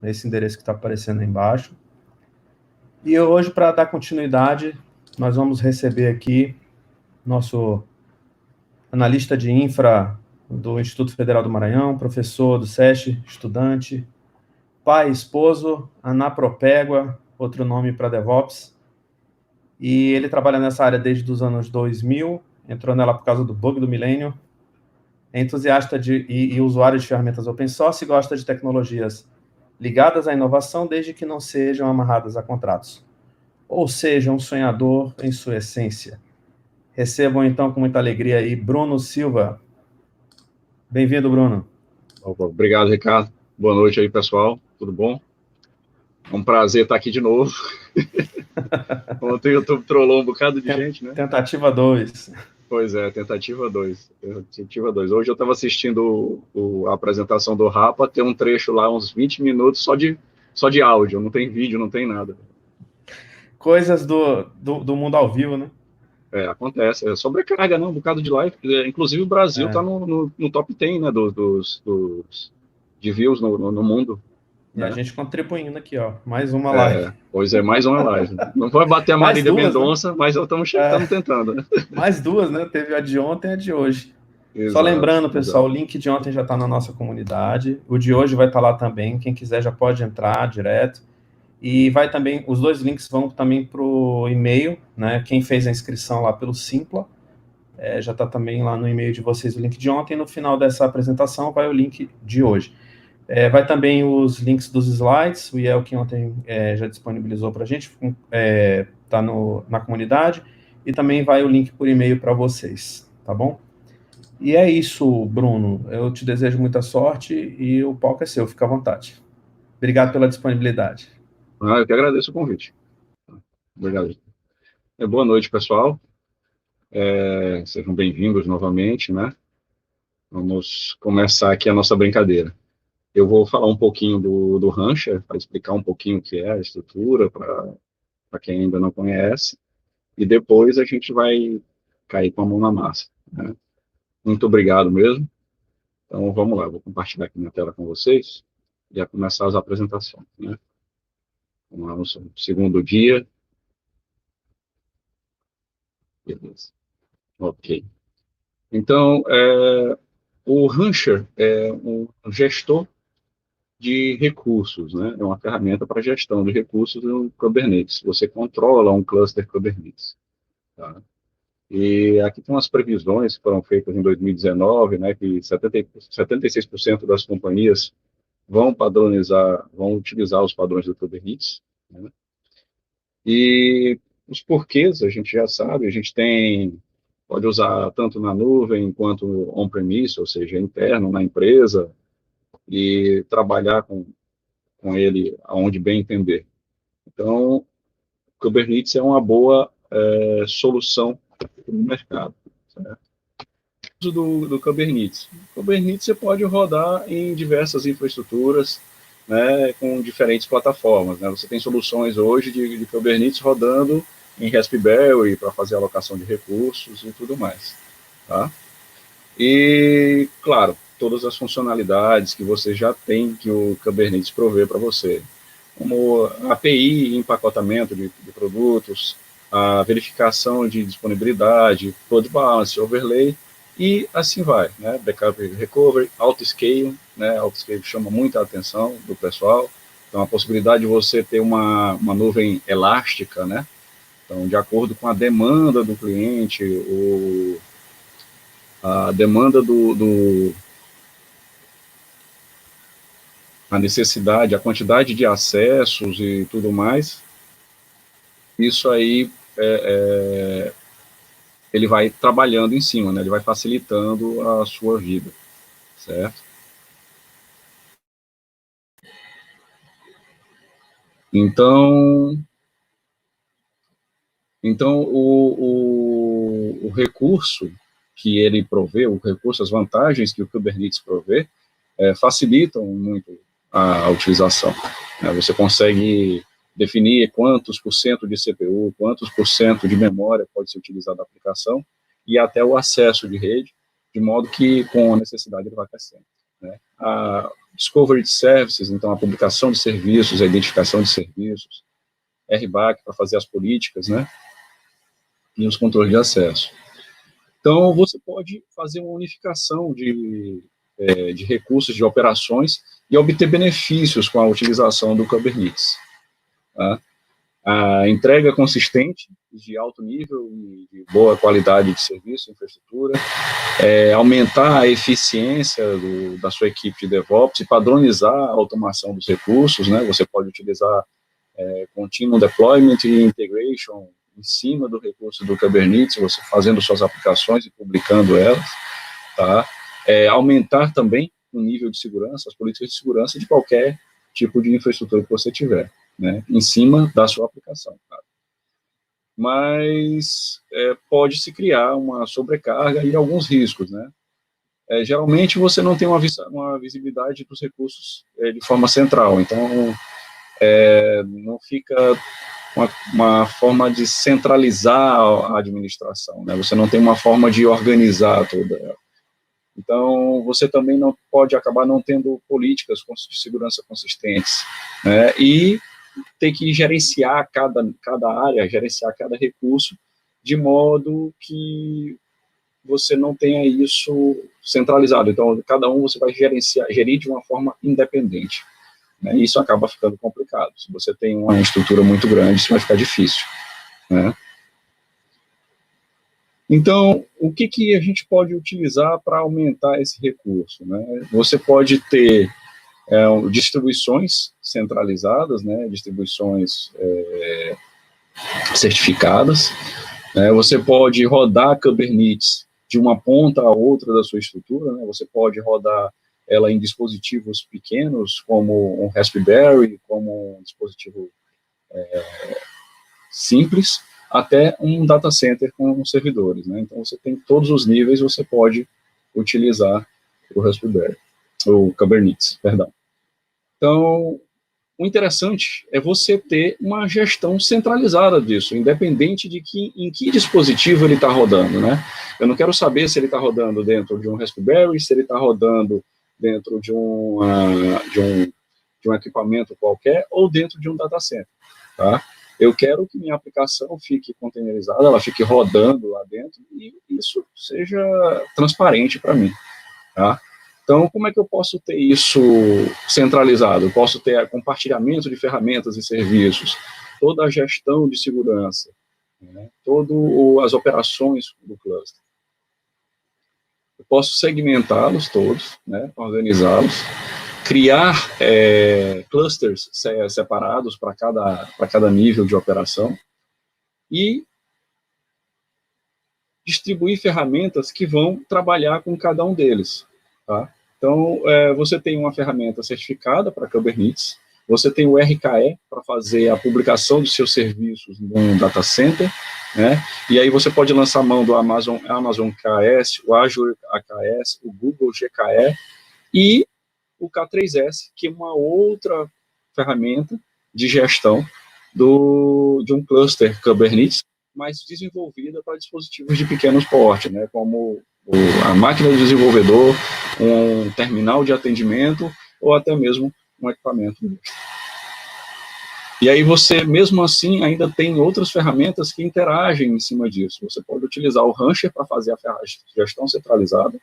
nesse endereço que está aparecendo aí embaixo. E hoje, para dar continuidade, nós vamos receber aqui nosso analista de infra do Instituto Federal do Maranhão, professor do SESC, estudante, pai, esposo, Anapropégua, outro nome para DevOps. E ele trabalha nessa área desde os anos 2000, entrou nela por causa do bug do milênio, é entusiasta e usuário de ferramentas open source e gosta de tecnologias ligadas à inovação desde que não sejam amarradas a contratos. Ou seja, um sonhador em sua essência. Recebam, então, com muita alegria aí, Bruno Silva. Bem-vindo, Bruno. Obrigado, Ricardo. Boa noite aí, pessoal. Tudo bom? É um prazer estar aqui de novo. Ontem o YouTube trollou um bocado de gente, né? Tentativa 2. Pois é, tentativa 2. Hoje eu estava assistindo a apresentação do Rapa, tem um trecho lá, uns 20 minutos, só de áudio, não tem vídeo, não tem nada. Coisas do mundo ao vivo, né? Acontece. É sobrecarga, né? Um bocado de live. Inclusive o Brasil está no top 10, né? De views no mundo. E né? a gente contribuindo aqui, ó. Mais uma live. Pois é, mais uma live. Não vai bater a Marília Mendonça, né? Mas estamos tentando. Né? Mais duas, né? Teve a de ontem e a de hoje. Exato, só lembrando, pessoal, o link de ontem já está na nossa comunidade. O de hoje vai estar lá também. Quem quiser já pode entrar direto. E vai também, os dois links vão também para o e-mail, né? Quem fez a inscrição lá pelo Simpla, já está também lá no e-mail de vocês o link de ontem. No final dessa apresentação vai o link de hoje. Vai também os links dos slides, o IEL que ontem já disponibilizou para a gente, está na comunidade, e também vai o link por e-mail para vocês, tá bom? E é isso, Bruno. Eu te desejo muita sorte e o palco é seu, fica à vontade. Obrigado pela disponibilidade. Eu que agradeço o convite. Obrigado. Boa noite, pessoal. Sejam bem-vindos novamente, né? Vamos começar aqui a nossa brincadeira. Eu vou falar um pouquinho do Rancher, para explicar um pouquinho o que é a estrutura, para quem ainda não conhece, e depois a gente vai cair com a mão na massa. Né? Muito obrigado mesmo. Então, vamos lá, vou compartilhar aqui minha tela com vocês e já começar as apresentações. Né? Vamos lá, no segundo dia. Beleza. Ok. Então, o Rancher é um gestor de recursos, né? É uma ferramenta para gestão de recursos no Kubernetes. Você controla um cluster Kubernetes. Tá? E aqui tem umas previsões que foram feitas em 2019, né? Que 76% das companhias vão utilizar os padrões do Kubernetes. Né? E os porquês a gente já sabe, a gente pode usar tanto na nuvem quanto on-premise, ou seja, interno na empresa, e trabalhar com ele aonde bem entender. Então, Kubernetes é uma boa solução para o mercado. Certo? Do Kubernetes. Kubernetes você pode rodar em diversas infraestruturas, né, com diferentes plataformas. Né? Você tem soluções hoje de Kubernetes rodando em Raspberry para fazer alocação de recursos e tudo mais. Tá? E, claro, todas as funcionalidades que você já tem que o Kubernetes provê para você, como API, empacotamento de produtos, a verificação de disponibilidade, load balance, overlay, e assim vai, né? Backup recovery, auto-scaling, né? Auto-scaling chama muita atenção do pessoal, então a possibilidade de você ter uma nuvem elástica, né? Então, de acordo com a demanda do cliente, a demanda a necessidade, a quantidade de acessos e tudo mais, isso aí ele vai trabalhando em cima, né? Ele vai facilitando a sua vida, certo? Então o recurso que ele provê, o recurso, as vantagens que o Kubernetes provê, facilitam muito a utilização. Né? Você consegue definir quantos por cento de CPU, quantos por cento de memória pode ser utilizado na aplicação, e até o acesso de rede, de modo que, com a necessidade, ele vai crescendo. Né? Discovery Services, então a publicação de serviços, a identificação de serviços, RBAC para fazer as políticas, né, e os controles de acesso. Então, você pode fazer uma unificação de recursos, de operações, e obter benefícios com a utilização do Kubernetes. Tá? A entrega consistente, de alto nível e de boa qualidade de serviço, infraestrutura, aumentar a eficiência da sua equipe de DevOps e padronizar a automação dos recursos, né? Você pode utilizar Continuum Deployment e Integration em cima do recurso do Kubernetes, você fazendo suas aplicações e publicando elas, tá? Aumentar também o nível de segurança, as políticas de segurança de qualquer tipo de infraestrutura que você tiver, né, em cima da sua aplicação. Tá? Mas pode-se criar uma sobrecarga e alguns riscos, né? Geralmente você não tem uma visibilidade dos recursos de forma central, então não fica uma forma de centralizar a administração, né? Você não tem uma forma de organizar toda ela. Então, você também não pode acabar não tendo políticas de segurança consistentes, né? E ter que gerenciar cada área, gerenciar cada recurso, de modo que você não tenha isso centralizado. Então, cada um você vai gerir de uma forma independente. Né? Isso acaba ficando complicado. Se você tem uma estrutura muito grande, isso vai ficar difícil. Né? Então, o que a gente pode utilizar para aumentar esse recurso? Né? Você pode ter distribuições centralizadas, né? Distribuições certificadas. Né? Você pode rodar Kubernetes de uma ponta a outra da sua estrutura. Né? Você pode rodar ela em dispositivos pequenos, como um Raspberry, como um dispositivo simples, até um data center com servidores, né? Então, você tem todos os níveis, você pode utilizar o Raspberry, o Kubernetes, perdão. Então, o interessante é você ter uma gestão centralizada disso, independente de em que dispositivo ele está rodando, né? Eu não quero saber se ele está rodando dentro de um Raspberry, se ele está rodando dentro de um equipamento qualquer, ou dentro de um data center, tá? Eu quero que minha aplicação fique containerizada, ela fique rodando lá dentro, e isso seja transparente para mim, tá? Então, como é que eu posso ter isso centralizado? Eu posso ter compartilhamento de ferramentas e serviços, toda a gestão de segurança, né? Todas as operações do cluster. Eu posso segmentá-los todos, né? Organizá-los, criar clusters separados para cada nível de operação e distribuir ferramentas que vão trabalhar com cada um deles. Tá? Então, você tem uma ferramenta certificada para Kubernetes, você tem o RKE para fazer a publicação dos seus serviços num data center, né? E aí você pode lançar mão do Amazon KS, o Azure AKS, o Google GKE e o K3S, que é uma outra ferramenta de gestão de um cluster Kubernetes, mas desenvolvida para dispositivos de pequeno porte, né, como a máquina do desenvolvedor, um terminal de atendimento ou até mesmo um equipamento. E aí você, mesmo assim, ainda tem outras ferramentas que interagem em cima disso. Você pode utilizar o Rancher para fazer a gestão centralizada,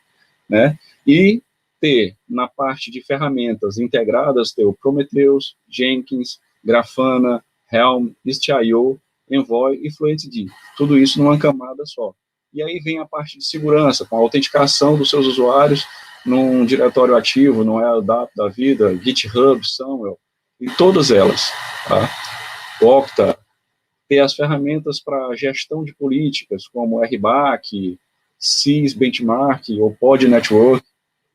né, e ter, na parte de ferramentas integradas, ter o Prometheus, Jenkins, Grafana, Helm, Istio, Envoy e Fluentd. Tudo isso numa camada só. E aí vem a parte de segurança, com a autenticação dos seus usuários num diretório ativo, no LDAP da vida, GitHub, Samuel, e todas elas. Tá? Okta, ter as ferramentas para gestão de políticas, como RBAC, SIS Benchmark ou Pod Network,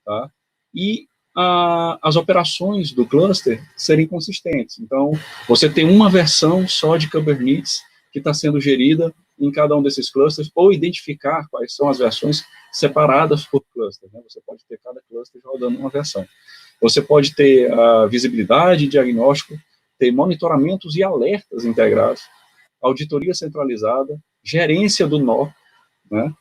tá? E as operações do cluster serem consistentes. Então, você tem uma versão só de Kubernetes que está sendo gerida em cada um desses clusters, ou identificar quais são as versões separadas por cluster. Né? Você pode ter cada cluster rodando uma versão. Você pode ter a visibilidade, diagnóstico, ter monitoramentos e alertas integrados, auditoria centralizada, gerência do nó, né?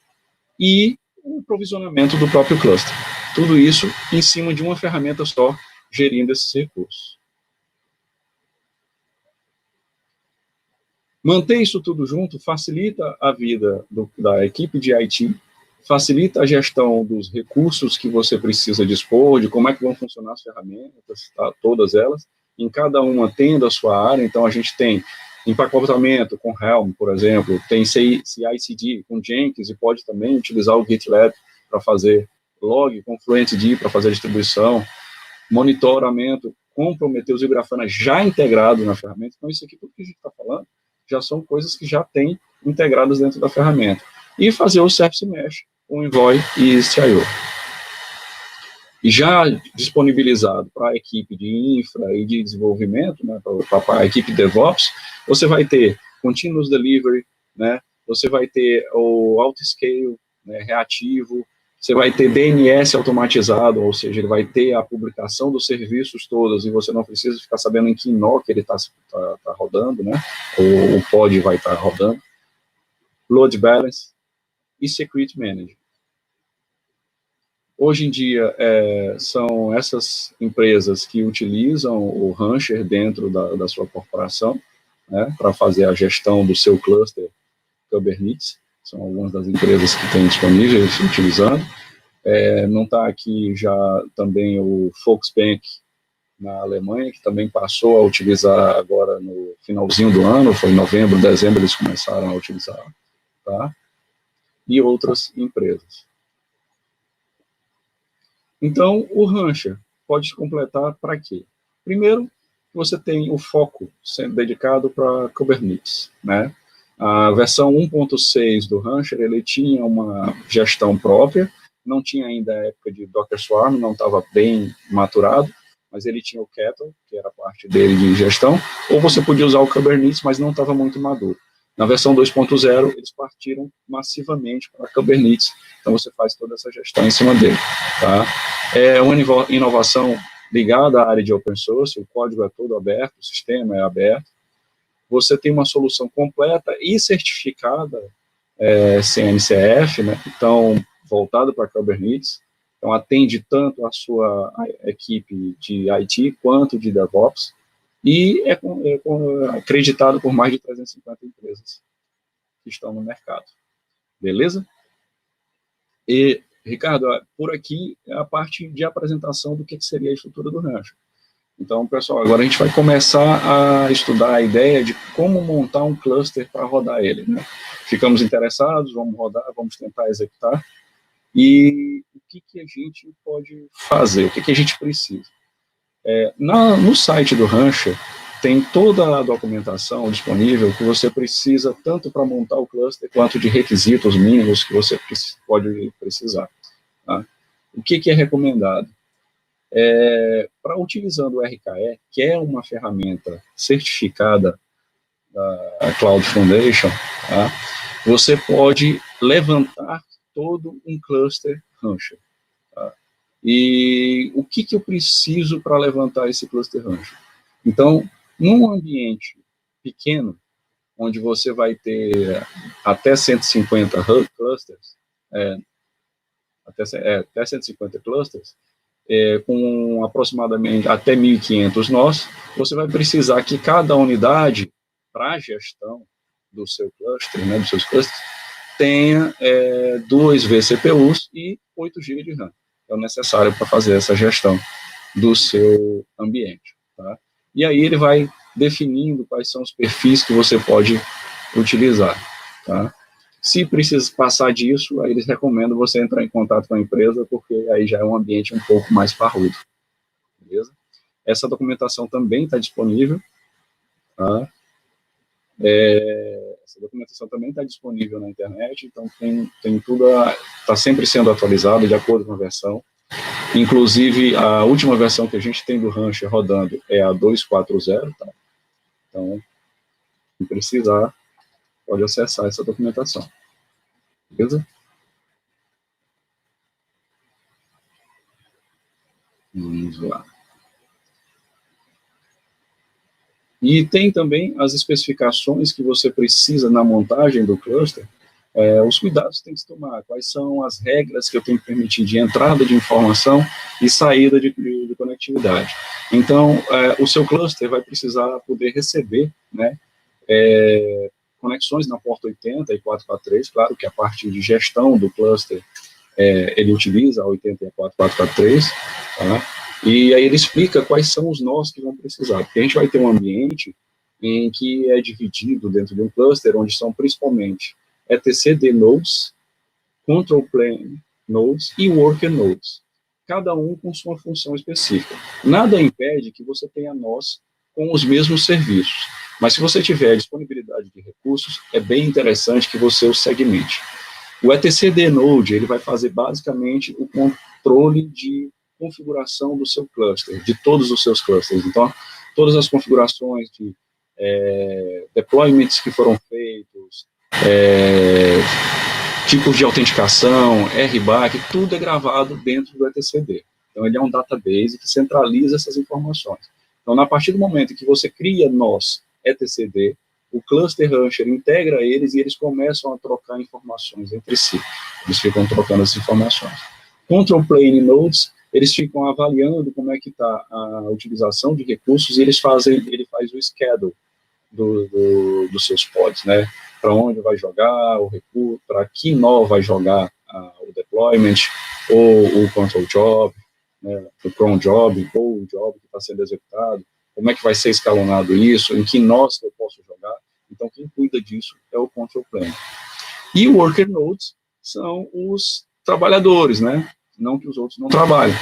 E o provisionamento do próprio cluster. Tudo isso em cima de uma ferramenta só, gerindo esses recursos. Manter isso tudo junto facilita a vida da equipe de IT, facilita a gestão dos recursos que você precisa dispor, de como é que vão funcionar as ferramentas, tá? Todas elas, em cada uma tendo a sua área. Então, a gente tem empacotamento com Helm, por exemplo, tem CI/CD com Jenkins, e pode também utilizar o GitLab para fazer log, com FluentD para fazer a distribuição, monitoramento com Prometheus e Grafana já integrado na ferramenta. Então, isso aqui, tudo que a gente está falando, já são coisas que já tem integradas dentro da ferramenta. E fazer o Service Mesh com Envoy e Istio. E já disponibilizado para a equipe de infra e de desenvolvimento, né, para a equipe DevOps, você vai ter Continuous Delivery, né, você vai ter o Autoscale, né, reativo, você vai ter DNS automatizado, ou seja, ele vai ter a publicação dos serviços todos, e você não precisa ficar sabendo em que nó que ele está rodando, né, ou o pod vai estar rodando. Load Balance e Security Manager. Hoje em dia, são essas empresas que utilizam o Rancher dentro da sua corporação, né, para fazer a gestão do seu cluster Kubernetes. São algumas das empresas que têm disponíveis utilizando. Não está aqui já também o Volksbank na Alemanha, que também passou a utilizar agora no finalzinho do ano, foi em novembro, dezembro, eles começaram a utilizar, tá? E outras empresas. Então, o Rancher pode se completar para quê? Primeiro, você tem o foco sendo dedicado para Kubernetes, né? A versão 1.6 do Rancher, ele tinha uma gestão própria, não tinha ainda a época de Docker Swarm, não estava bem maturado, mas ele tinha o Kettle, que era parte dele de gestão, ou você podia usar o Kubernetes, mas não estava muito maduro. Na versão 2.0, eles partiram massivamente para Kubernetes, então você faz toda essa gestão em cima dele, tá? É uma inovação ligada à área de open source, o código é todo aberto, o sistema é aberto, você tem uma solução completa e certificada CNCF, né? Então, voltado para Kubernetes, então atende tanto a sua equipe de IT quanto de DevOps, e é acreditado por mais de 350 empresas que estão no mercado. Beleza? E, Ricardo, por aqui é a parte de apresentação do que seria a estrutura do Rancher. Então, pessoal, agora a gente vai começar a estudar a ideia de como montar um cluster para rodar ele, né? Ficamos interessados, vamos rodar, vamos tentar executar. E o que a gente pode fazer, o que a gente precisa? No site do Rancher, tem toda a documentação disponível que você precisa, tanto para montar o cluster, quanto de requisitos mínimos que você pode precisar. Tá? O que é recomendado? Para utilizando o RKE, que é uma ferramenta certificada da Cloud Foundation, tá? Você pode levantar todo um cluster Rancher. Tá? E o que eu preciso para levantar esse cluster Rancher? Então, num ambiente pequeno, onde você vai ter até 150 clusters, até 150 clusters, com aproximadamente até 1.500 nós, você vai precisar que cada unidade, para a gestão do seu cluster, né, dos seus clusters, tenha 2 vCPUs e 8 GB de RAM. É o necessário para fazer essa gestão do seu ambiente. Tá? E aí ele vai definindo quais são os perfis que você pode utilizar. Tá? Se precisa passar disso, aí eles recomendam você entrar em contato com a empresa, porque aí já é um ambiente um pouco mais parrudo. Beleza? Essa documentação também está disponível. Tá? Essa documentação também está disponível na internet, então tem tudo, está sempre sendo atualizado de acordo com a versão. Inclusive, a última versão que a gente tem do Rancher rodando é a 2.4.0, tá? Então, se precisar, pode acessar essa documentação. Beleza? Vamos lá. E tem também as especificações que você precisa na montagem do cluster os cuidados que tem que se tomar, quais são as regras que eu tenho que permitir de entrada de informação e saída de conectividade. Então, o seu cluster vai precisar poder receber, né, conexões na porta 80 e 443, claro que a parte de gestão do cluster, ele utiliza a 80 e a 4443, tá? E aí ele explica quais são os nós que vão precisar, porque a gente vai ter um ambiente em que é dividido dentro de um cluster, onde são principalmente etcd nodes, control plane nodes e worker nodes, cada um com sua função específica. Nada impede que você tenha nós com os mesmos serviços, mas se você tiver disponibilidade de recursos, é bem interessante que você o segmente. O etcd node, ele vai fazer basicamente o controle de configuração do seu cluster, de todos os seus clusters. Então, todas as configurações de deployments que foram feitos, tipos de autenticação, RBAC, tudo é gravado dentro do etcd. Então, ele é um database que centraliza essas informações. Então, a partir do momento em que você cria nós etcd, o cluster Rancher integra eles e eles começam a trocar informações entre si. Eles ficam trocando as informações. Control Plane Nodes, eles ficam avaliando como é que está a utilização de recursos e ele faz o schedule dos seus pods, né? Para onde vai jogar o recurso, para que nó vai jogar o deployment, ou o control job, né? O cron job, ou o job que está sendo executado, como é que vai ser escalonado isso, em que nós eu posso jogar. Então, quem cuida disso é o control plane. E o worker nodes são os trabalhadores, né? Não que os outros não trabalhem.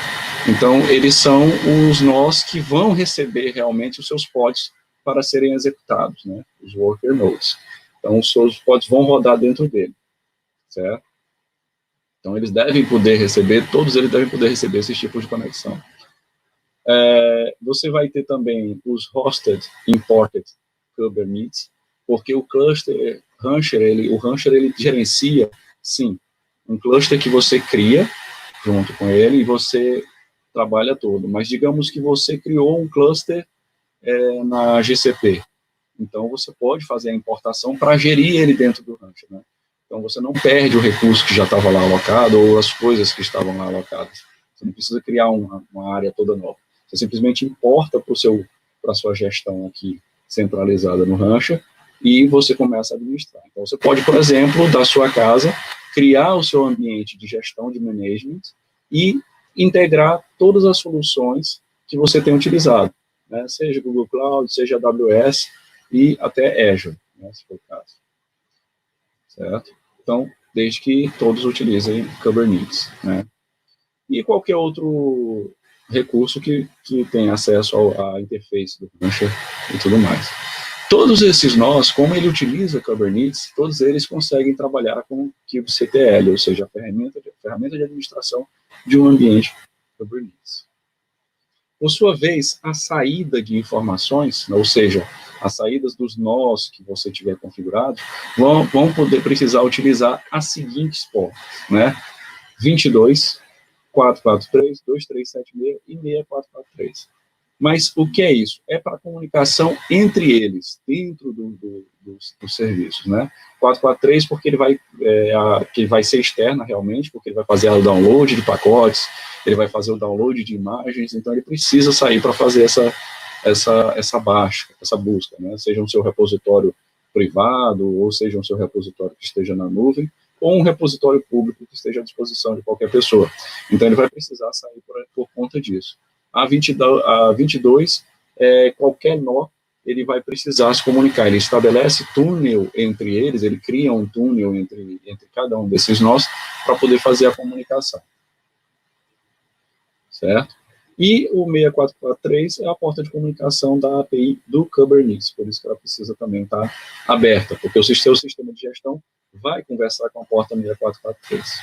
Então, eles são os nós que vão receber realmente os seus pods para serem executados, né? Os worker nodes. Então, os seus pods vão rodar dentro dele, certo? Então, eles devem poder receber, todos eles devem poder receber esses tipos de conexão. Você vai ter também os hosted, imported Kubernetes, porque o cluster Rancher, o Rancher, ele gerencia, sim, um cluster que você cria junto com ele e você trabalha todo. Mas digamos que você criou um cluster na GCP. Então, você pode fazer a importação para gerir ele dentro do Rancher, né? Então, você não perde o recurso que já estava lá alocado ou as coisas que estavam lá alocadas. Você não precisa criar uma área toda nova. Você simplesmente importa para a sua gestão aqui centralizada no Rancher e você começa a administrar. Então, você pode, por exemplo, da sua casa, criar o seu ambiente de gestão de management e integrar todas as soluções que você tem utilizado, né? Seja Google Cloud, seja AWS e até Azure, né, se for o caso. Certo? Então, desde que todos utilizem Kubernetes, né? E qualquer outro recurso que tenha acesso à interface do Rancher e tudo mais. Todos esses nós, como ele utiliza Kubernetes, todos eles conseguem trabalhar com kubectl, ou seja, a ferramenta de administração de um ambiente Kubernetes. Por sua vez, a saída de informações, ou seja, as saídas dos nós que você tiver configurado, vão poder precisar utilizar as seguintes portas, né? 22, 443, 2376 e 6443. Mas o que é isso? É para comunicação entre eles, dentro dos serviços, né? 443 porque ele vai ser externa realmente, porque ele vai fazer o download de pacotes, ele vai fazer o download de imagens, então ele precisa sair para fazer essa busca, né? Seja um seu repositório privado, ou seja um seu repositório que esteja na nuvem, ou um repositório público que esteja à disposição de qualquer pessoa. Então ele vai precisar sair por conta disso. A 22, qualquer nó, ele vai precisar se comunicar. Ele estabelece túnel entre eles, ele cria um túnel entre cada um desses nós para poder fazer a comunicação. Certo? E o 6443 é a porta de comunicação da API do Kubernetes, por isso que ela precisa também estar aberta, porque o seu sistema de gestão vai conversar com a porta 6443.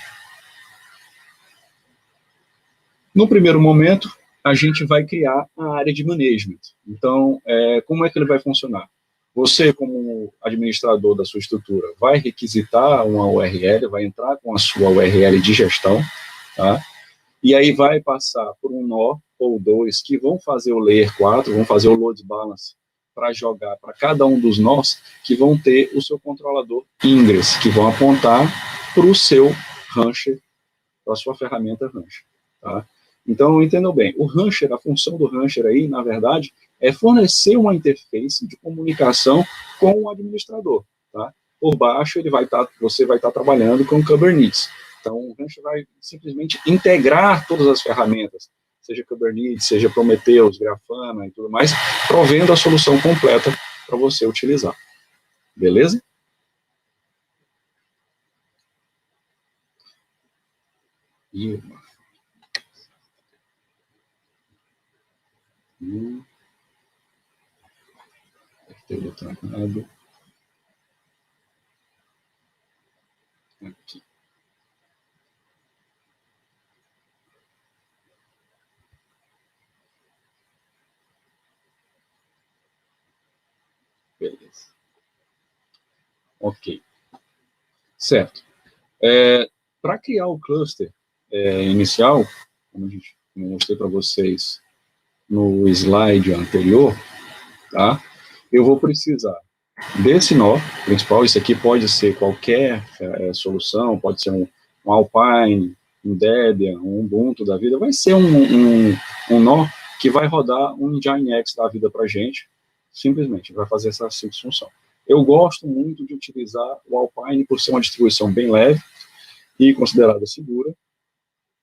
No primeiro momento, a gente vai criar a área de management. Então, como é que ele vai funcionar? Você, como administrador da sua estrutura, vai requisitar uma URL, vai entrar com a sua URL de gestão, tá? E aí vai passar por um nó ou dois que vão fazer o Layer 4, vão fazer o load balance para jogar para cada um dos nós, que vão ter o seu controlador Ingress, que vão apontar para o seu Rancher, para a sua ferramenta Rancher, tá? Então, entendam bem, o Rancher, a função do Rancher aí, na verdade, é fornecer uma interface de comunicação com o administrador, tá? Por baixo, você vai estar trabalhando com o Kubernetes. Então, o Rancher vai simplesmente integrar todas as ferramentas, seja Kubernetes, seja Prometheus, Grafana e tudo mais, provendo a solução completa para você utilizar. Beleza? Apertei o botão errado. Aqui. Beleza. Ok. Certo. Para criar o cluster inicial, como eu mostrei para vocês no slide anterior, tá? Eu vou precisar desse nó principal. Isso aqui pode ser qualquer solução, pode ser um Alpine, um Debian, um Ubuntu da vida, vai ser um nó que vai rodar um Nginx da vida para a gente, simplesmente, vai fazer essa simples função. Eu gosto muito de utilizar o Alpine por ser uma distribuição bem leve e considerada segura,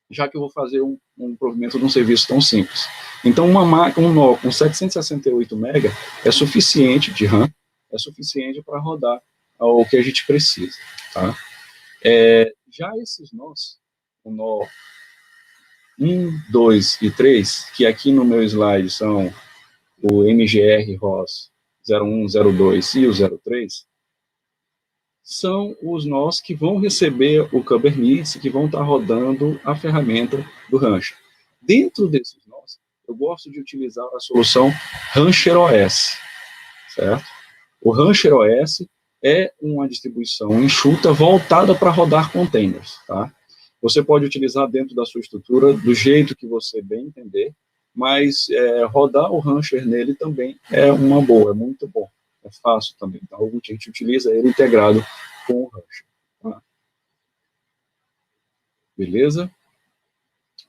já que eu vou fazer um provimento de um serviço tum simples. Então, um nó com 768 MB é suficiente de RAM, é suficiente para rodar o que a gente precisa, tá? Já esses nós, o nó 1, 2 e 3, que aqui no meu slide são o MGR ROS 01, 02 e o 03, são os nós que vão receber o Kubernetes, que vão estar rodando a ferramenta do Rancher. Dentro desses nós, eu gosto de utilizar a solução Rancher OS, certo? O Rancher OS é uma distribuição enxuta voltada para rodar containers, tá? Você pode utilizar dentro da sua estrutura do jeito que você bem entender, mas rodar o Rancher nele também é uma boa, é muito bom, é fácil também. Então, a gente utiliza ele integrado com o Rancher, tá? Beleza?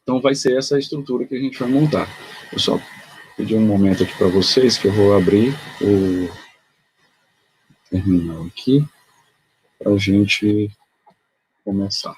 Então, vai ser essa estrutura que a gente vai montar. Eu só pedir um momento aqui para vocês, que eu vou abrir o terminal aqui, para a gente começar.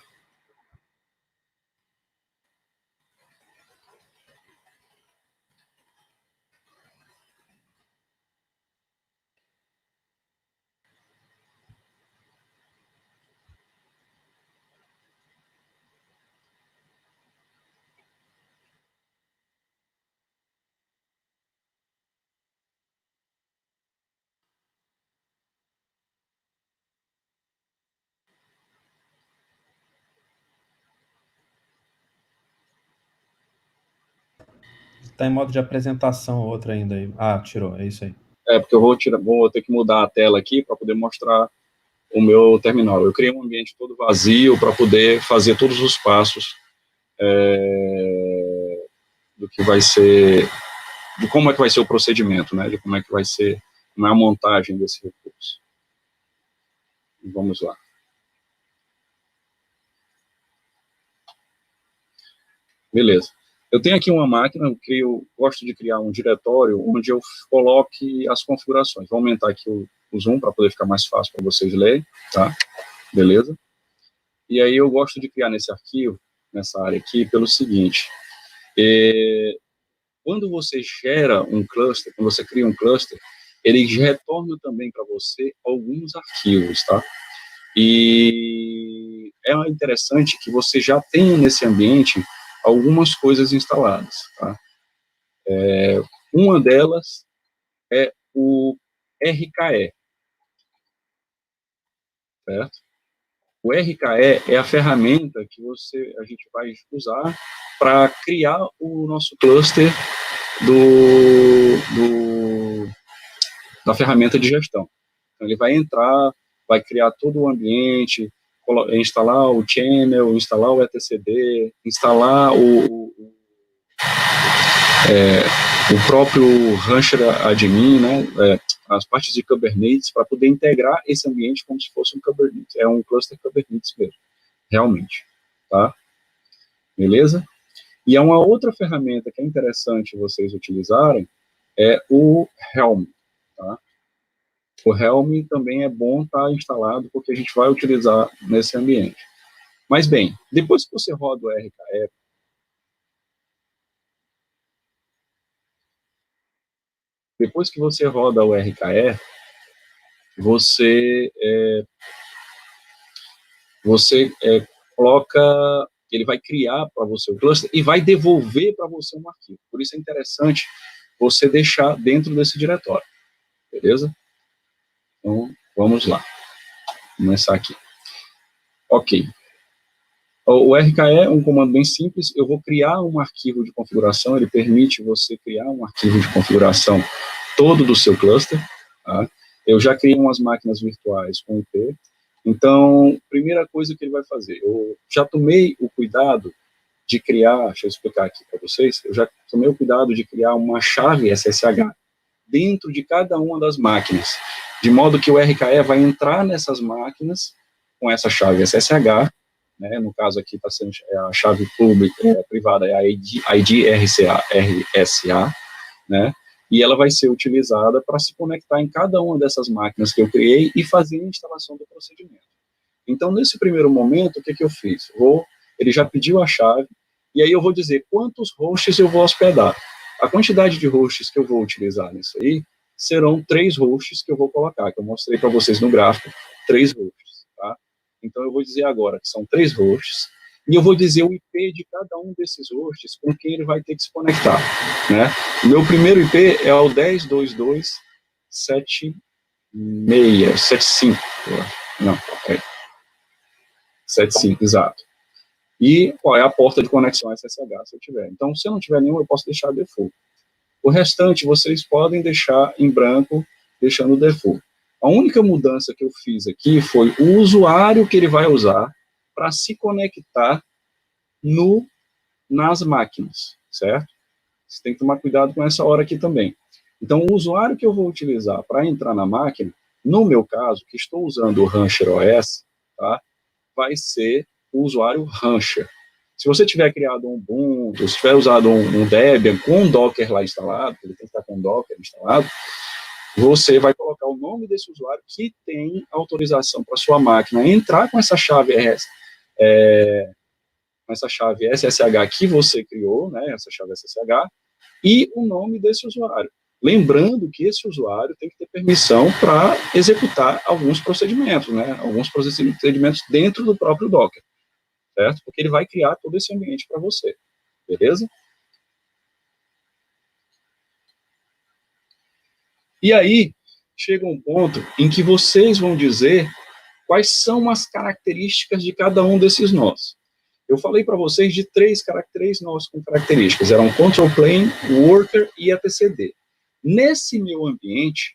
Está em modo de apresentação outra ainda aí. Ah, tirou, é isso aí. Porque eu vou ter que mudar a tela aqui para poder mostrar o meu terminal. Eu criei um ambiente todo vazio para poder fazer todos os passos do que vai ser, de como é que vai ser o procedimento, né? De como é que vai ser a montagem desse recurso. Vamos lá. Beleza. Eu tenho aqui uma máquina, eu gosto de criar um diretório onde eu coloque as configurações. Vou aumentar aqui o zoom para poder ficar mais fácil para vocês lerem, tá? Beleza? E aí eu gosto de criar nesse arquivo, nessa área aqui, pelo seguinte. Quando você gera um cluster, quando você cria um cluster, ele retorna também para você alguns arquivos, tá? E é interessante que você já tenha nesse ambiente algumas coisas instaladas, tá? Uma delas é o RKE, certo? O RKE é a ferramenta que a gente vai usar para criar o nosso cluster da ferramenta de gestão. Então, ele vai entrar, vai criar todo o ambiente, instalar o channel, instalar o etcd, instalar o próprio Rancher Admin, né, as partes de Kubernetes, para poder integrar esse ambiente como se fosse um Kubernetes, um cluster Kubernetes mesmo, realmente, tá? Beleza? E é uma outra ferramenta que é interessante vocês utilizarem, é o Helm, tá? O Helm também é bom estar instalado, porque a gente vai utilizar nesse ambiente. Mas bem, depois que você roda o RKE, você coloca, ele vai criar para você o cluster e vai devolver para você um arquivo. Por isso é interessante você deixar dentro desse diretório, beleza? Então, vamos lá. Vou começar aqui. Ok. O RKE é um comando bem simples. Eu vou criar um arquivo de configuração. Ele permite você criar um arquivo de configuração todo do seu cluster. Tá? Eu já criei umas máquinas virtuais com IP. Então, primeira coisa que ele vai fazer, eu já tomei o cuidado de criar, deixa eu explicar aqui para vocês, eu já tomei o cuidado de criar uma chave SSH dentro de cada uma das máquinas, de modo que o RKE vai entrar nessas máquinas com essa chave SSH, né, no caso aqui está sendo a chave pública, privada é a ID RSA, né, e ela vai ser utilizada para se conectar em cada uma dessas máquinas que eu criei e fazer a instalação do procedimento. Então, nesse primeiro momento, o que eu fiz? Ele já pediu a chave, e aí eu vou dizer quantos hosts eu vou hospedar. A quantidade de hosts que eu vou utilizar nisso aí serão 3 hosts que eu vou colocar, que eu mostrei para vocês no gráfico, 3 hosts, tá? Então, eu vou dizer agora que são 3 hosts, e eu vou dizer o IP de cada um desses hosts com quem ele vai ter que se conectar, né? O meu primeiro IP é o 10.22.7.6.75, não, é 75, exato. E qual é a porta de conexão SSH, se eu tiver. Então, se eu não tiver nenhum, eu posso deixar default. O restante, vocês podem deixar em branco, deixando o default. A única mudança que eu fiz aqui foi o usuário que ele vai usar para se conectar nas máquinas, certo? Você tem que tomar cuidado com essa hora aqui também. Então, o usuário que eu vou utilizar para entrar na máquina, no meu caso, que estou usando o Rancher OS, tá? Vai ser o usuário Rancher. Se você tiver criado um Ubuntu, se tiver usado um Debian com um Docker lá instalado, ele tem que estar com um Docker instalado, você vai colocar o nome desse usuário que tem autorização para sua máquina entrar com essa chave SSH que você criou, né, essa chave SSH, e o nome desse usuário. Lembrando que esse usuário tem que ter permissão para executar alguns procedimentos, né, alguns procedimentos dentro do próprio Docker, certo? Porque ele vai criar todo esse ambiente para você, beleza? E aí, chega um ponto em que vocês vão dizer quais são as características de cada um desses nós. Eu falei para vocês de 3 nós com características, eram Control Plane, Worker e etcd. Nesse meu ambiente,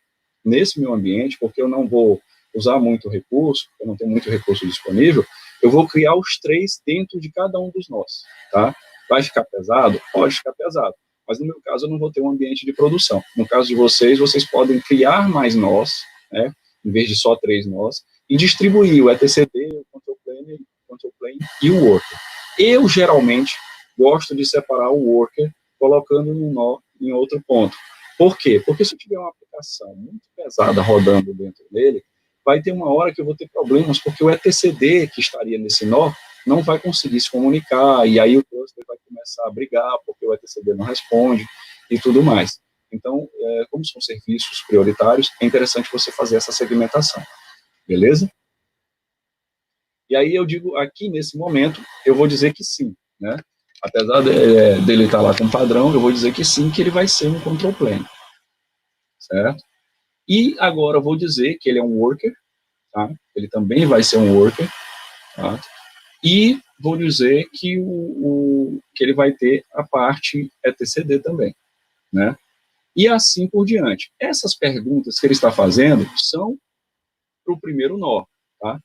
porque eu não vou usar muito recurso, eu não tenho muito recurso disponível, eu vou criar os 3 dentro de cada um dos nós, tá? Vai ficar pesado? Pode ficar pesado, mas no meu caso eu não vou ter um ambiente de produção. No caso de vocês, vocês podem criar mais nós, né, em vez de só 3 nós, e distribuir o etcd, o Control Plane e o Worker. Eu, geralmente, gosto de separar o Worker colocando um nó em outro ponto. Por quê? Porque se eu tiver uma aplicação muito pesada rodando dentro dele, vai ter uma hora que eu vou ter problemas, porque o etcd que estaria nesse nó não vai conseguir se comunicar, e aí o cluster vai começar a brigar, porque o etcd não responde, e tudo mais. Então, como são serviços prioritários, é interessante você fazer essa segmentação. Beleza? E aí eu digo, aqui nesse momento, eu vou dizer que sim, né? Apesar dele estar lá com padrão, eu vou dizer que sim, que ele vai ser um control plane, certo? E agora eu vou dizer que ele é um worker, tá? Ele também vai ser um worker, tá? E vou dizer que, que ele vai ter a parte etcd também, né? E assim por diante. Essas perguntas que ele está fazendo são para o primeiro nó, tá?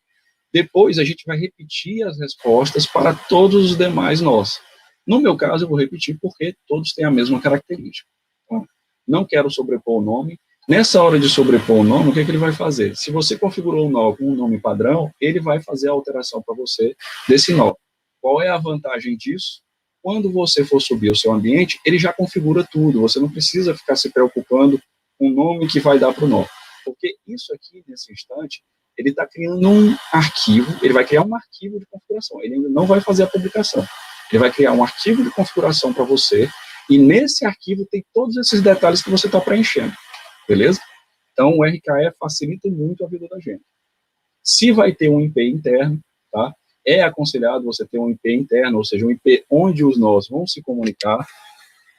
Depois a gente vai repetir as respostas para todos os demais nós. No meu caso, eu vou repetir porque todos têm a mesma característica. Então, não quero sobrepor o nome. Nessa hora de sobrepor o nome, o que é que ele vai fazer? Se você configurou o nó com um nome padrão, ele vai fazer a alteração para você desse nó. Qual é a vantagem disso? Quando você for subir o seu ambiente, ele já configura tudo. Você não precisa ficar se preocupando com o nome que vai dar para o nó. Porque isso aqui, nesse instante, ele está criando um arquivo, ele vai criar um arquivo de configuração. Ele ainda não vai fazer a publicação. Ele vai criar um arquivo de configuração para você, e nesse arquivo tem todos esses detalhes que você está preenchendo. Beleza? Então, o RKE facilita muito a vida da gente. Se vai ter um IP interno, tá? É aconselhado você ter um IP interno, ou seja, um IP onde os nós vão se comunicar,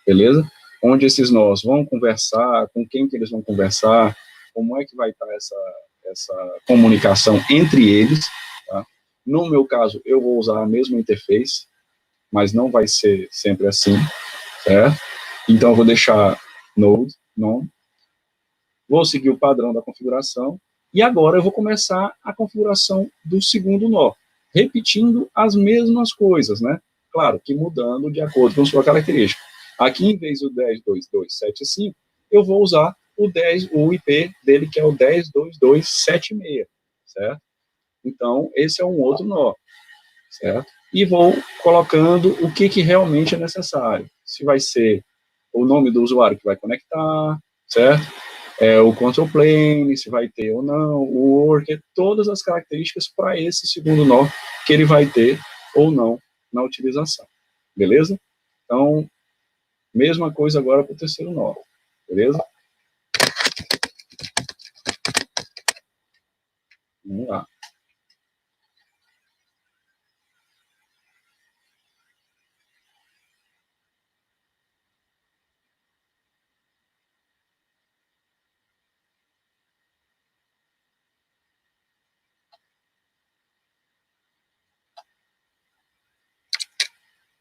beleza? Onde esses nós vão conversar, com quem que eles vão conversar, como é que vai estar essa comunicação entre eles, tá? No meu caso, eu vou usar a mesma interface, mas não vai ser sempre assim, certo? Então, eu vou deixar node, nome, vou seguir o padrão da configuração, e agora eu vou começar a configuração do segundo nó, repetindo as mesmas coisas, né? Claro que mudando de acordo com sua característica. Aqui, em vez do 10.22.7.5, eu vou usar o IP dele, que é o 10.22.7.6, certo? Então, esse é um outro nó, certo? E vou colocando o que realmente é necessário. Se vai ser o nome do usuário que vai conectar, certo? O control plane, se vai ter ou não, o worker, todas as características para esse segundo nó que ele vai ter ou não na utilização, beleza? Então, mesma coisa agora para o terceiro nó, beleza? Vamos lá.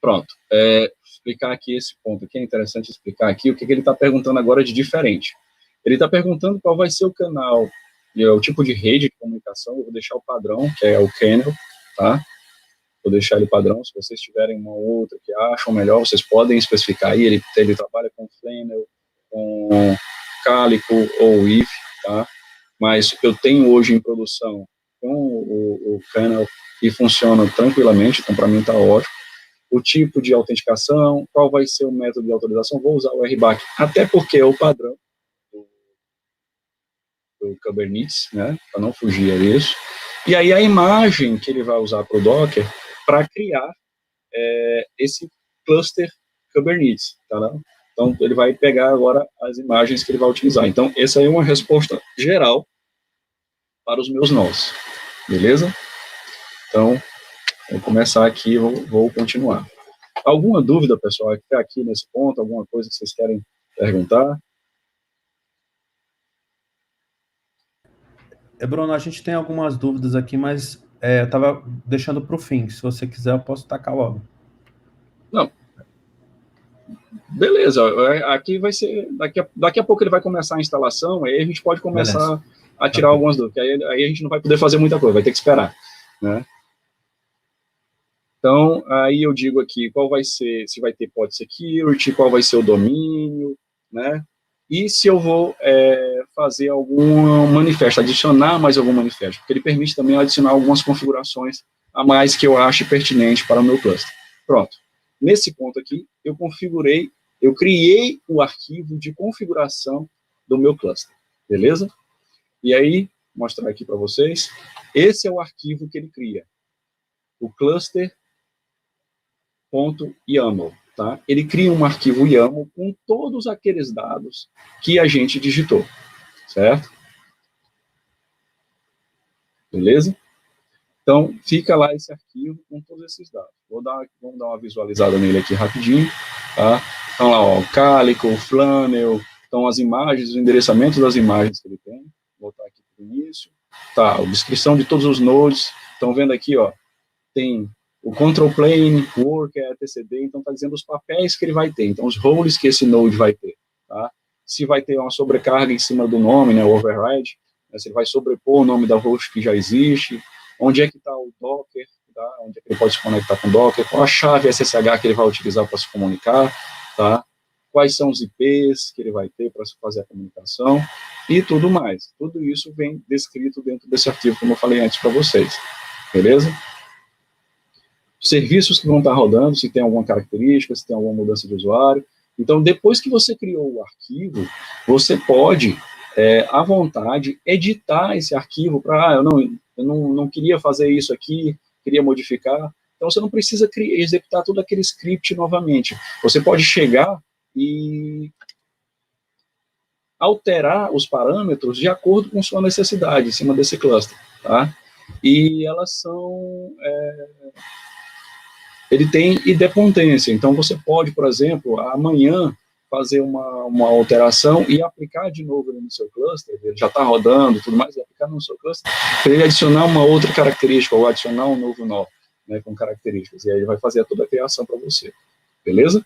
Pronto. Explicar aqui esse ponto aqui, é interessante explicar aqui o que ele está perguntando agora de diferente. Ele está perguntando qual vai ser o canal, o tipo de rede de comunicação. Eu vou deixar o padrão, que é o Channel, tá? Vou deixar ele padrão. Se vocês tiverem uma outra que acham melhor, vocês podem especificar aí. Ele trabalha com Flannel, com Calico ou IF, tá? Mas eu tenho hoje em produção com o Channel e funciona tranquilamente, então para mim está ótimo. O tipo de autenticação, qual vai ser o método de autorização, vou usar o RBAC, até porque é o padrão do Kubernetes, né, para não fugir a isso. E aí a imagem que ele vai usar para o Docker para criar esse cluster Kubernetes, tá, né? Então, ele vai pegar agora as imagens que ele vai utilizar. Então, essa é uma resposta geral para os meus nós, beleza? Então, vou começar aqui, vou continuar. Alguma dúvida, pessoal, aqui nesse ponto, alguma coisa que vocês querem perguntar? Bruno, a gente tem algumas dúvidas aqui, mas eu estava deixando para o fim. Se você quiser, eu posso tacar logo. Não. Beleza, aqui vai ser, daqui a pouco ele vai começar a instalação, aí a gente pode começar a tirar algumas dúvidas, aí a gente não vai poder fazer muita coisa, vai ter que esperar, né? Então, aí eu digo aqui qual vai ser, se vai ter pod security, qual vai ser o domínio, né? E se eu vou fazer algum manifesto, adicionar mais algum manifesto, porque ele permite também adicionar algumas configurações a mais que eu ache pertinente para o meu cluster. Pronto. Nesse ponto aqui, eu criei o arquivo de configuração do meu cluster, beleza? E aí, mostrar aqui para vocês, esse é o arquivo que ele cria, o cluster.yaml, tá? Ele cria um arquivo YAML com todos aqueles dados que a gente digitou, certo? Beleza? Então, fica lá esse arquivo com todos esses dados. Vamos dar uma visualizada nele aqui rapidinho, tá? Então lá, ó, o Calico, o Flannel, então as imagens, os endereçamentos das imagens que ele tem. Vou voltar aqui para o início. Tá, a descrição de todos os nodes. Estão vendo aqui, ó, tem o control plane, o worker, etcd, então está dizendo os papéis que ele vai ter, então os roles que esse node vai ter, tá? Se vai ter uma sobrecarga em cima do nome, né, o override, né, se ele vai sobrepor o nome da host que já existe, onde é que está o Docker, tá? Onde é que ele pode se conectar com o Docker, qual a chave SSH que ele vai utilizar para se comunicar, tá? Quais são os IPs que ele vai ter para fazer a comunicação e tudo mais. Tudo isso vem descrito dentro desse arquivo, como eu falei antes para vocês, beleza? Serviços que vão estar rodando, se tem alguma característica, se tem alguma mudança de usuário. Então, depois que você criou o arquivo, você pode, à vontade, editar esse arquivo para, eu não queria fazer isso aqui, queria modificar. Então, você não precisa executar todo aquele script novamente. Você pode chegar e alterar os parâmetros de acordo com sua necessidade, em cima desse cluster, tá? E elas são... ele tem idempotência, então você pode, por exemplo, amanhã fazer uma alteração e aplicar de novo no seu cluster, ele já está rodando e tudo mais, e aplicar no seu cluster, para ele adicionar uma outra característica, ou adicionar um novo nó, né, com características, e aí ele vai fazer toda a criação para você, beleza?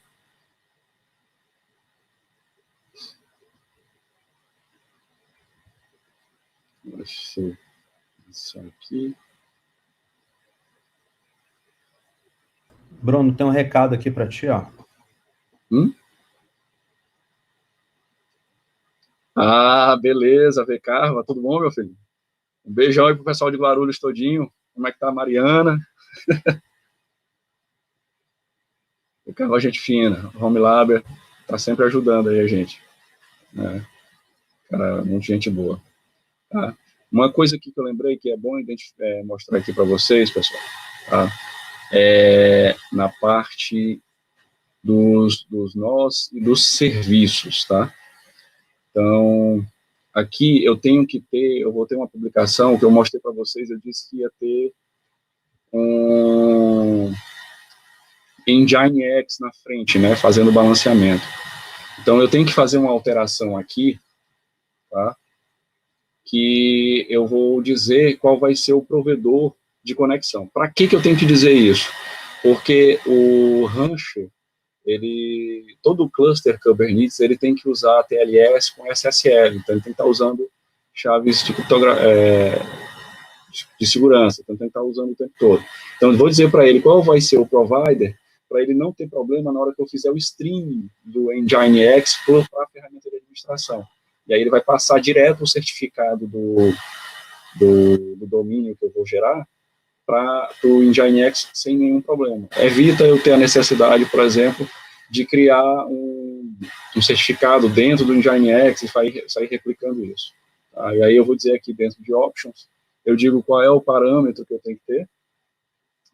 Deixa eu isso aqui. Bruno, tem um recado aqui para ti, ó. Ah, beleza, Carva, tudo bom, meu filho? Um beijão aí pro pessoal de Guarulhos todinho. Como é que tá a Mariana? Carva, gente fina. O Home Laber tá sempre ajudando aí a gente. Né? Cara, muita gente boa. Tá? Uma coisa aqui que eu lembrei que é bom mostrar aqui para vocês, pessoal, tá? Na parte dos nós e dos serviços, tá? Então, aqui eu vou ter uma publicação que eu mostrei para vocês, eu disse que ia ter um Nginx na frente, né, fazendo o balanceamento. Então, eu tenho que fazer uma alteração aqui, tá? Que eu vou dizer qual vai ser o provedor de conexão. Para que eu tenho que dizer isso? Porque o Rancher, todo o cluster Kubernetes, ele tem que usar TLS com SSL, então ele tem que estar usando chaves de segurança, então tem que estar usando o tempo todo. Então eu vou dizer para ele qual vai ser o provider, para ele não ter problema na hora que eu fizer o streaming do Nginx para a ferramenta de administração. E aí ele vai passar direto o certificado do domínio que eu vou gerar para o Nginx sem nenhum problema. Evita eu ter a necessidade, por exemplo, de criar um certificado dentro do Nginx e sair replicando isso. Tá? E aí eu vou dizer aqui dentro de Options, eu digo qual é o parâmetro que eu tenho que ter,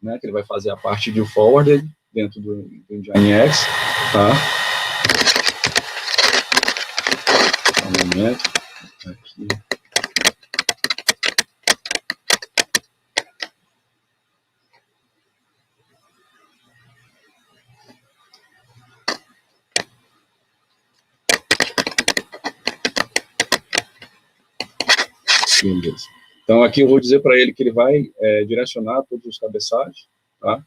né, que ele vai fazer a parte de forwarded dentro do Nginx, tá? Um momento, aqui. Beleza. Então, aqui eu vou dizer para ele que ele vai direcionar todos os cabeçalhos, tá?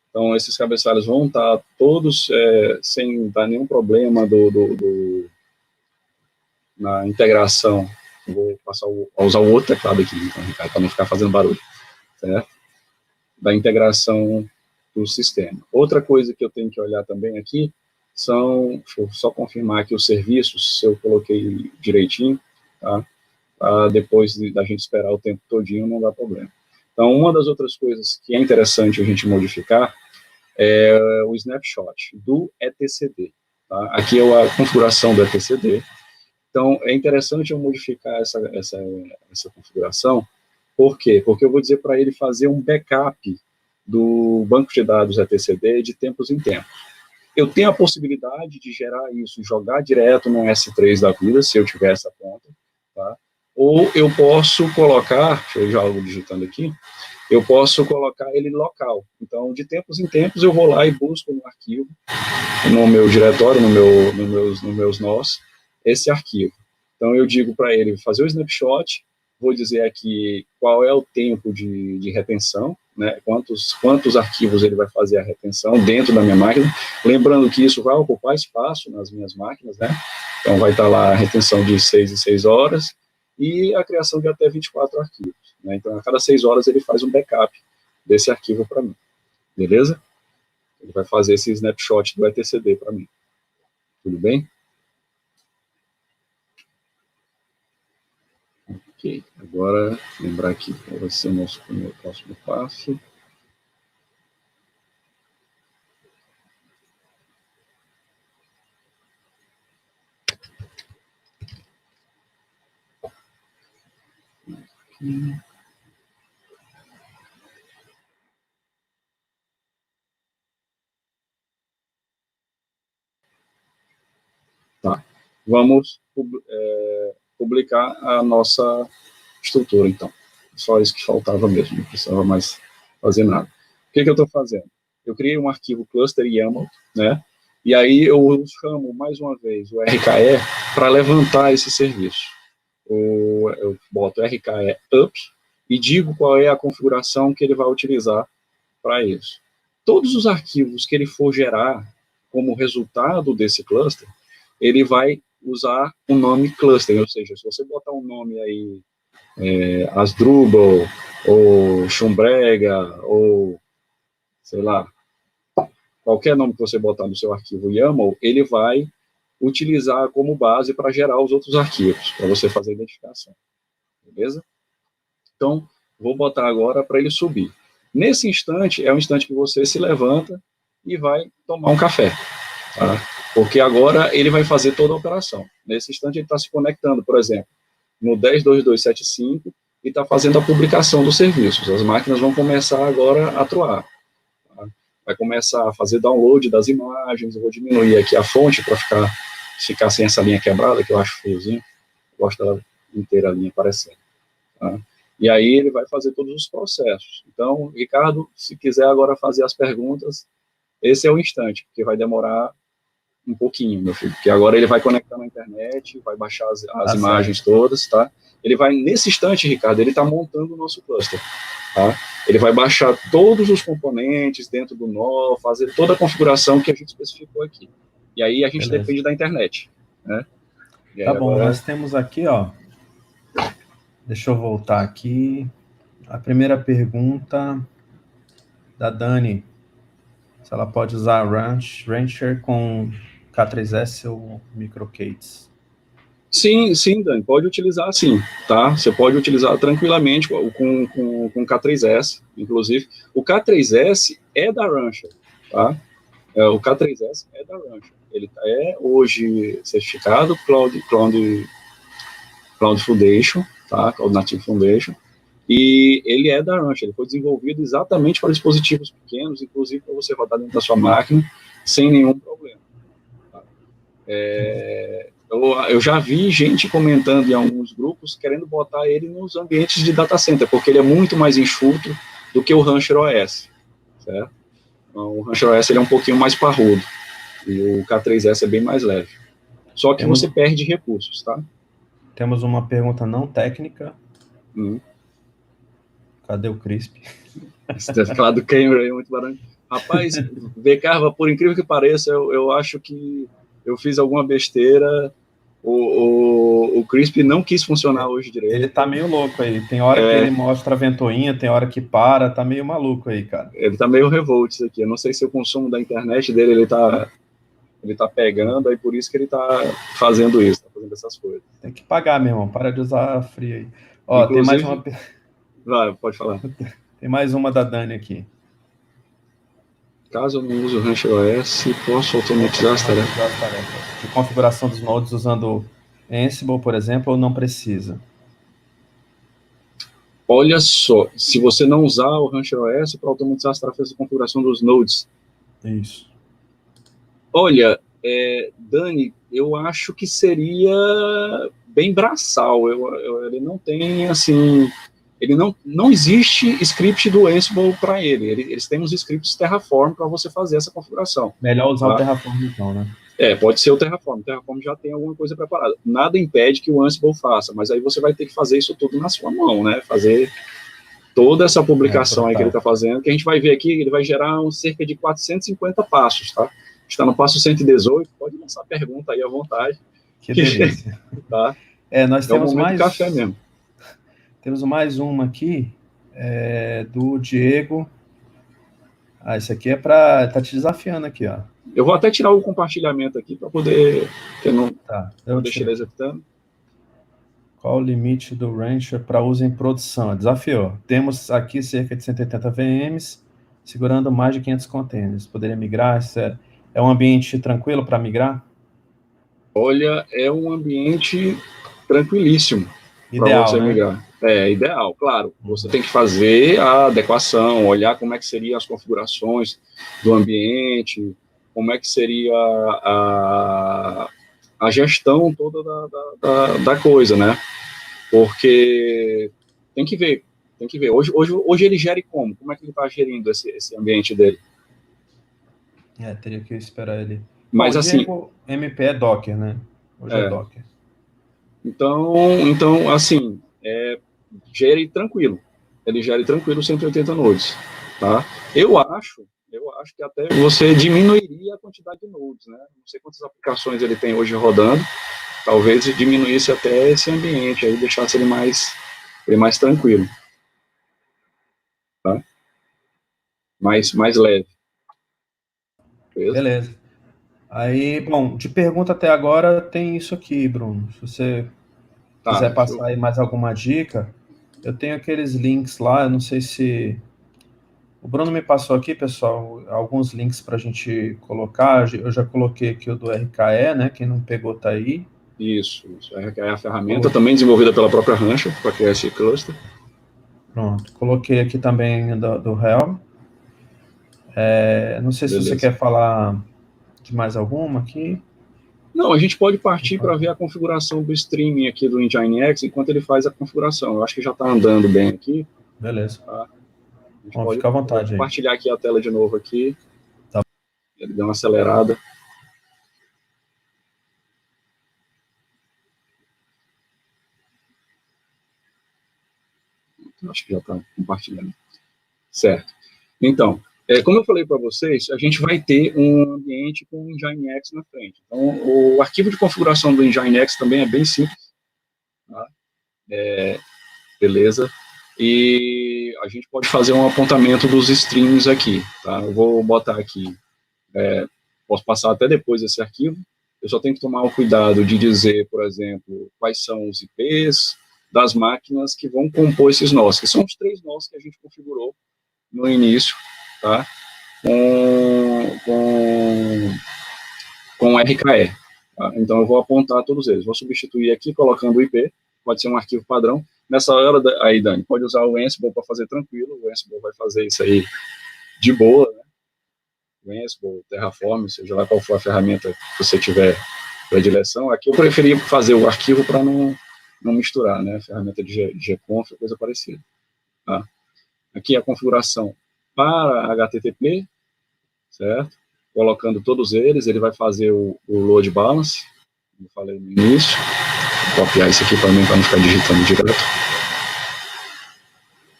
Então, esses cabeçalhos vão estar todos sem dar nenhum problema na integração. Eu vou passar a usar o outro teclado aqui, então, Ricardo, para não ficar fazendo barulho, certo? Da integração do sistema. Outra coisa que eu tenho que olhar também aqui são, deixa eu só confirmar aqui os serviços, se eu coloquei direitinho, tá? Depois da gente esperar o tempo todinho, não dá problema. Então, uma das outras coisas que é interessante a gente modificar é o snapshot do etcd. Tá? Aqui é a configuração do etcd. Então, é interessante eu modificar essa configuração. Por quê? Porque eu vou dizer para ele fazer um backup do banco de dados etcd de tempos em tempos. Eu tenho a possibilidade de gerar isso, jogar direto no S3 da vida, se eu tiver essa conta, tá? Ou eu posso colocar, deixa eu jogar digitando aqui, eu posso colocar ele local. Então, de tempos em tempos, eu vou lá e busco no arquivo, no meu diretório, nos meus nós, esse arquivo. Então, eu digo para ele fazer o snapshot, vou dizer aqui qual é o tempo de retenção, né, quantos arquivos ele vai fazer a retenção dentro da minha máquina, lembrando que isso vai ocupar espaço nas minhas máquinas, né, então vai estar lá a retenção de 6 em 6 horas, e a criação de até 24 arquivos. Né? Então, a cada 6 horas ele faz um backup desse arquivo para mim, beleza? Ele vai fazer esse snapshot do etcd para mim. Tudo bem? Ok, agora lembrar aqui qual vai ser o nosso próximo passo. Tá, vamos publicar a nossa estrutura, então. Só isso que faltava mesmo, não precisava mais fazer nada. O que eu estou fazendo? Eu criei um arquivo cluster YAML, né? E aí eu chamo mais uma vez o RKE para levantar esse serviço. Eu boto RKE up e digo qual é a configuração que ele vai utilizar para isso. Todos os arquivos que ele for gerar como resultado desse cluster, ele vai usar o nome cluster, ou seja, se você botar um nome aí, Asdrubal, ou Chumbrega, ou, sei lá, qualquer nome que você botar no seu arquivo YAML, ele vai utilizar como base para gerar os outros arquivos, para você fazer a identificação, beleza? Então, vou botar agora para ele subir. Nesse instante, é o instante que você se levanta e vai tomar um café, tá? Porque agora ele vai fazer toda a operação. Nesse instante, ele está se conectando, por exemplo, no 10.22.7.5 e está fazendo a publicação dos serviços. As máquinas vão começar agora a atuar. Tá? Vai começar a fazer download das imagens. Eu vou diminuir aqui a fonte para ficar sem essa linha quebrada, que eu acho feiozinho. Eu gosto dela inteira a linha aparecendo. Tá? E aí ele vai fazer todos os processos. Então, Ricardo, se quiser agora fazer as perguntas, esse é o instante, porque vai demorar um pouquinho, meu filho, porque agora ele vai conectar na internet, vai baixar as imagens todas, tá? Ele vai, nesse instante, Ricardo, ele está montando o nosso cluster, tá? Ele vai baixar todos os componentes dentro do nó, fazer toda a configuração que a gente especificou aqui. E aí a gente depende da internet, né? Tá bom, agora nós temos aqui, ó, deixa eu voltar aqui, a primeira pergunta da Dani, se ela pode usar Rancher com K3S ou MicroK8s. Sim, Dani, pode utilizar sim, tá? Você pode utilizar tranquilamente com K3S, inclusive. O K3S é da Rancher, tá? O K3S é da Rancher. Ele é hoje certificado Cloud Foundation, tá? Cloud Native Foundation. E ele é da Rancher. Ele foi desenvolvido exatamente para dispositivos pequenos, inclusive para você rodar dentro da sua máquina sem nenhum problema. Tá? Eu já vi gente comentando em alguns grupos querendo botar ele nos ambientes de data center, porque ele é muito mais enxuto do que o Rancher OS, certo? Então, o Rancher OS ele é um pouquinho mais parrudo, e o K3S é bem mais leve. Só que você perde recursos, tá? Temos uma pergunta não técnica. Cadê o CRISP? Esse teclado do Camera é muito barulho. Rapaz, Carva, por incrível que pareça, eu acho que eu fiz alguma besteira. O CRISP não quis funcionar hoje direito. Ele tá meio louco aí. Tem hora que ele mostra a ventoinha, tem hora que para, tá meio maluco aí, cara. Ele tá meio revolt isso aqui. Eu não sei se o consumo da internet dele, ele tá pegando, aí por isso que ele tá fazendo isso, tá fazendo essas coisas. Tem que pagar, meu irmão. Para de usar free aí. Ó, inclusive, tem mais uma... Vai, pode falar. Tem mais uma da Dani aqui. Caso eu não use o Rancher OS, posso automatizar as tarefas de configuração dos nodes usando Ansible, por exemplo, ou não precisa? Olha só, se você não usar o Rancher OS para automatizar as tarefas de configuração dos nodes. Isso. Olha, Dani, eu acho que seria bem braçal. Ele não tem, assim... Ele não existe script do Ansible para ele. Eles têm uns scripts Terraform para você fazer essa configuração. Melhor usar o Terraform, então, né? Pode ser o Terraform. O Terraform já tem alguma coisa preparada. Nada impede que o Ansible faça, mas aí você vai ter que fazer isso tudo na sua mão, né? Fazer toda essa publicação aí que ele está fazendo, que a gente vai ver aqui, ele vai gerar cerca de 450 passos, tá? Está no passo 118, pode lançar a pergunta aí à vontade. Que delícia. Tá? Nós temos mais... café mesmo. Temos mais uma aqui, do Diego. Ah, esse aqui é para... Tá te desafiando aqui, ó. Eu vou até tirar o compartilhamento aqui para poder... Que eu Tá, não eu deixei tiro ele aqui. executando. Qual o limite do Rancher para uso em produção? Desafiou. Temos aqui cerca de 180 VMs, segurando mais de 500 containers. Poderia migrar? É um ambiente tranquilo para migrar? Olha, é um ambiente tranquilíssimo para Ideal, você né? migrar. É ideal, claro. Você tem que fazer a adequação, olhar como é que seriam as configurações do ambiente, como é que seria a gestão toda da coisa, né? Porque tem que ver, tem que ver. Hoje ele gere como? Como é que ele está gerindo esse ambiente dele? Teria que esperar ele. Bom, o Mas assim, Diego MP é Docker, né? Hoje é é, Docker. então assim, gere tranquilo. Ele gere tranquilo 180 nodes, tá? Eu acho que até você diminuiria a quantidade de nodes, né? Não sei quantas aplicações ele tem hoje rodando, talvez diminuísse até esse ambiente aí, deixasse ele mais tranquilo, tá? Mais leve, beleza? Beleza. Aí, bom, de pergunta até agora tem isso aqui, Bruno. Se você Tá, quiser deixa eu... passar aí mais alguma dica, eu tenho aqueles links lá, eu não sei se... O Bruno me passou aqui, pessoal, alguns links para a gente colocar. Eu já coloquei aqui o do RKE, né? Quem não pegou tá aí. Isso. É a ferramenta também desenvolvida pela própria Rancher para criar esse cluster. Pronto, coloquei aqui também do Helm. Não sei se você Beleza. quer falar de mais alguma aqui. Não, a gente pode partir para ver a configuração do streaming aqui do Nginx enquanto ele faz a configuração. Eu acho que já está andando bem aqui. Beleza. Tá? A gente Bom, pode fica à eu vou vontade aí. compartilhar aqui a tela de novo aqui. Tá. Ele deu uma acelerada. Acho que já está compartilhando. Certo. Então, como eu falei para vocês, a gente vai ter um ambiente com o Nginx na frente. Então, o arquivo de configuração do Nginx também é bem simples. Tá? Beleza? E a gente pode fazer um apontamento dos streams aqui, tá? Eu vou botar aqui, posso passar até depois esse arquivo, eu só tenho que tomar o cuidado de dizer, por exemplo, quais são os IPs das máquinas que vão compor esses nós, que são os 3 nós que a gente configurou no início, tá? Com RKE. Tá? Então, eu vou apontar todos eles. Vou substituir aqui colocando o IP, pode ser um arquivo padrão. Nessa hora, aí, Dani, pode usar o Ansible para fazer tranquilo. O Ansible vai fazer isso aí de boa, né? O Ansible, Terraform, seja lá qual for a ferramenta que você tiver predileção. Aqui eu preferi fazer o arquivo para não misturar, né? Ferramenta de gconf, coisa parecida. Tá? Aqui a configuração para HTTP, certo? Colocando todos eles, ele vai fazer o load balance, como eu falei no início. Vou copiar isso aqui para mim, para não ficar digitando direto.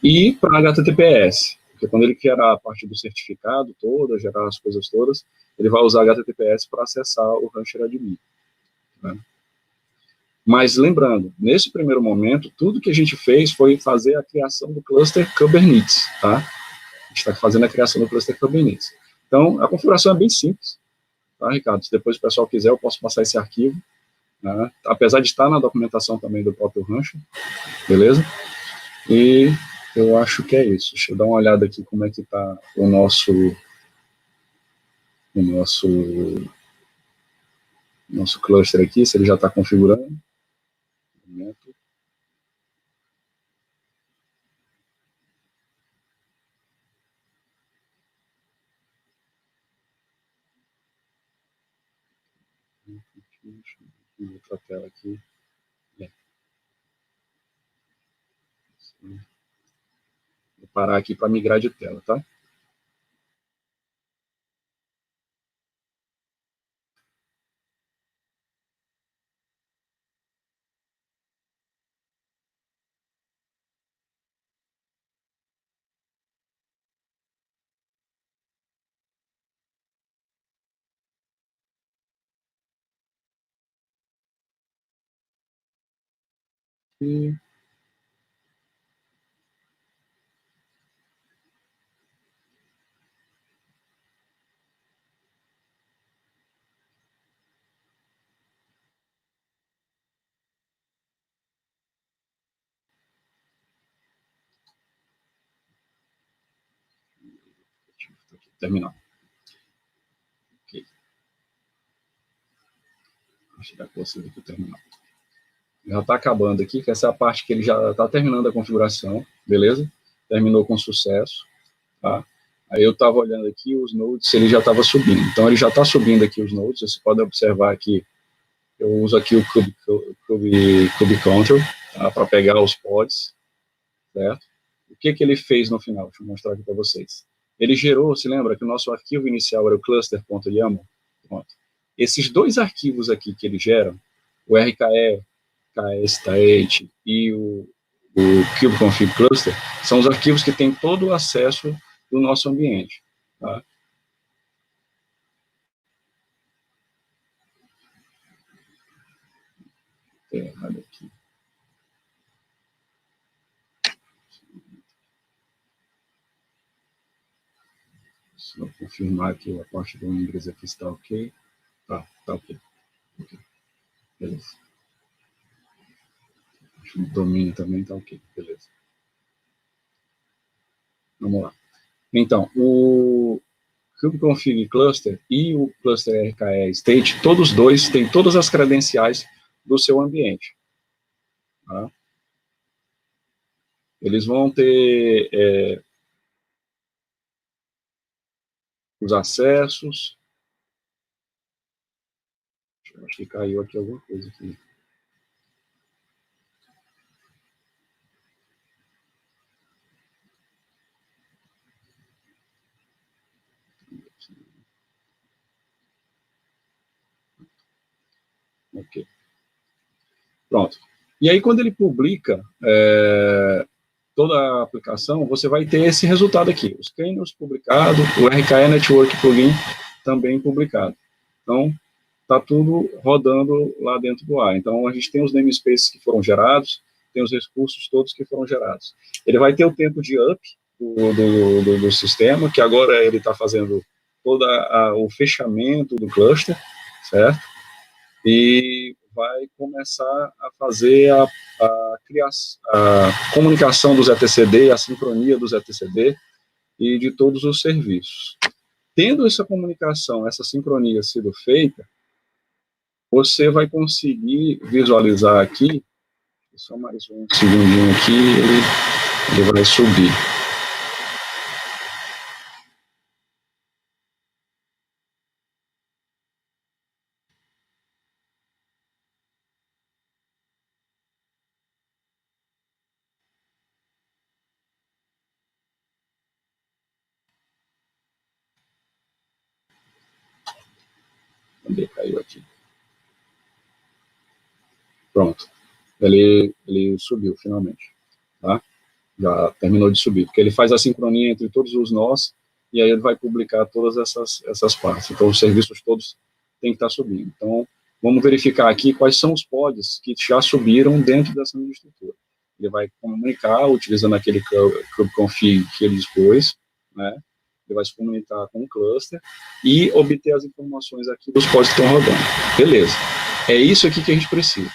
E para HTTPS, porque quando ele gerar a parte do certificado toda, gerar as coisas todas, ele vai usar HTTPS para acessar o Rancher Admin. Né? Mas lembrando, nesse primeiro momento, tudo que a gente fez foi fazer a criação do cluster Kubernetes, tá? A gente está fazendo a criação do cluster Kubernetes. Então, a configuração é bem simples, tá, Ricardo? Se depois o pessoal quiser, eu posso passar esse arquivo, né? Apesar de estar na documentação também do próprio Rancher, beleza? E eu acho que é isso. Deixa eu dar uma olhada aqui como é que está o nosso cluster aqui, se ele já está configurando. Deixa eu ver outra tela aqui. Vou parar aqui para migrar de tela, tá? E terminal. Ok. Vou tirar vocês aqui o terminal. Já está acabando aqui, que essa é a parte que ele já está terminando a configuração, beleza? Terminou com sucesso, tá? Aí eu estava olhando aqui os nodes, ele já estava subindo. Então ele já está subindo aqui os nodes, você pode observar aqui, eu uso aqui o Kube Control, tá? Para pegar os pods, certo? O que ele fez no final? Deixa eu mostrar aqui para vocês. Ele gerou, se lembra que o nosso arquivo inicial era o cluster.yaml? Pronto. Esses dois arquivos aqui que ele gera, o RKE, KState e o kubeconfig cluster, são os arquivos que têm todo o acesso do nosso ambiente. Tá? Errado aqui. Só confirmar que a parte do inglês aqui está ok. Tá ok. Ok. Beleza. O domínio também está ok. Beleza. Vamos lá. Então, o kubeconfig cluster e o cluster RKE state, todos dois têm todas as credenciais do seu ambiente. Tá? Eles vão ter os acessos. Acho que caiu aqui alguma coisa aqui. Ok. Pronto. E aí, quando ele publica toda a aplicação, você vai ter esse resultado aqui. Os kernels publicados, o RKE Network Plugin também publicado. Então, está tudo rodando lá dentro do ar. Então, a gente tem os namespaces que foram gerados, tem os recursos todos que foram gerados. Ele vai ter o tempo de up do sistema, que agora ele está fazendo todo o fechamento do cluster, certo? E vai começar a fazer a comunicação dos etcd, a sincronia dos etcd e de todos os serviços. Tendo essa comunicação, essa sincronia sido feita, você vai conseguir visualizar aqui, só mais um segundinho aqui, ele vai subir. Também caiu aqui. Pronto. Ele subiu, finalmente. Tá? Já terminou de subir, porque ele faz a sincronia entre todos os nós, e aí ele vai publicar todas essas partes. Então, os serviços todos têm que estar subindo. Então, vamos verificar aqui quais são os pods que já subiram dentro dessa infraestrutura. Ele vai comunicar, utilizando aquele kubeconfig que ele dispôs, né? Ele vai se comunicar com o cluster e obter as informações aqui dos pods que estão rodando. Beleza. É isso aqui que a gente precisa.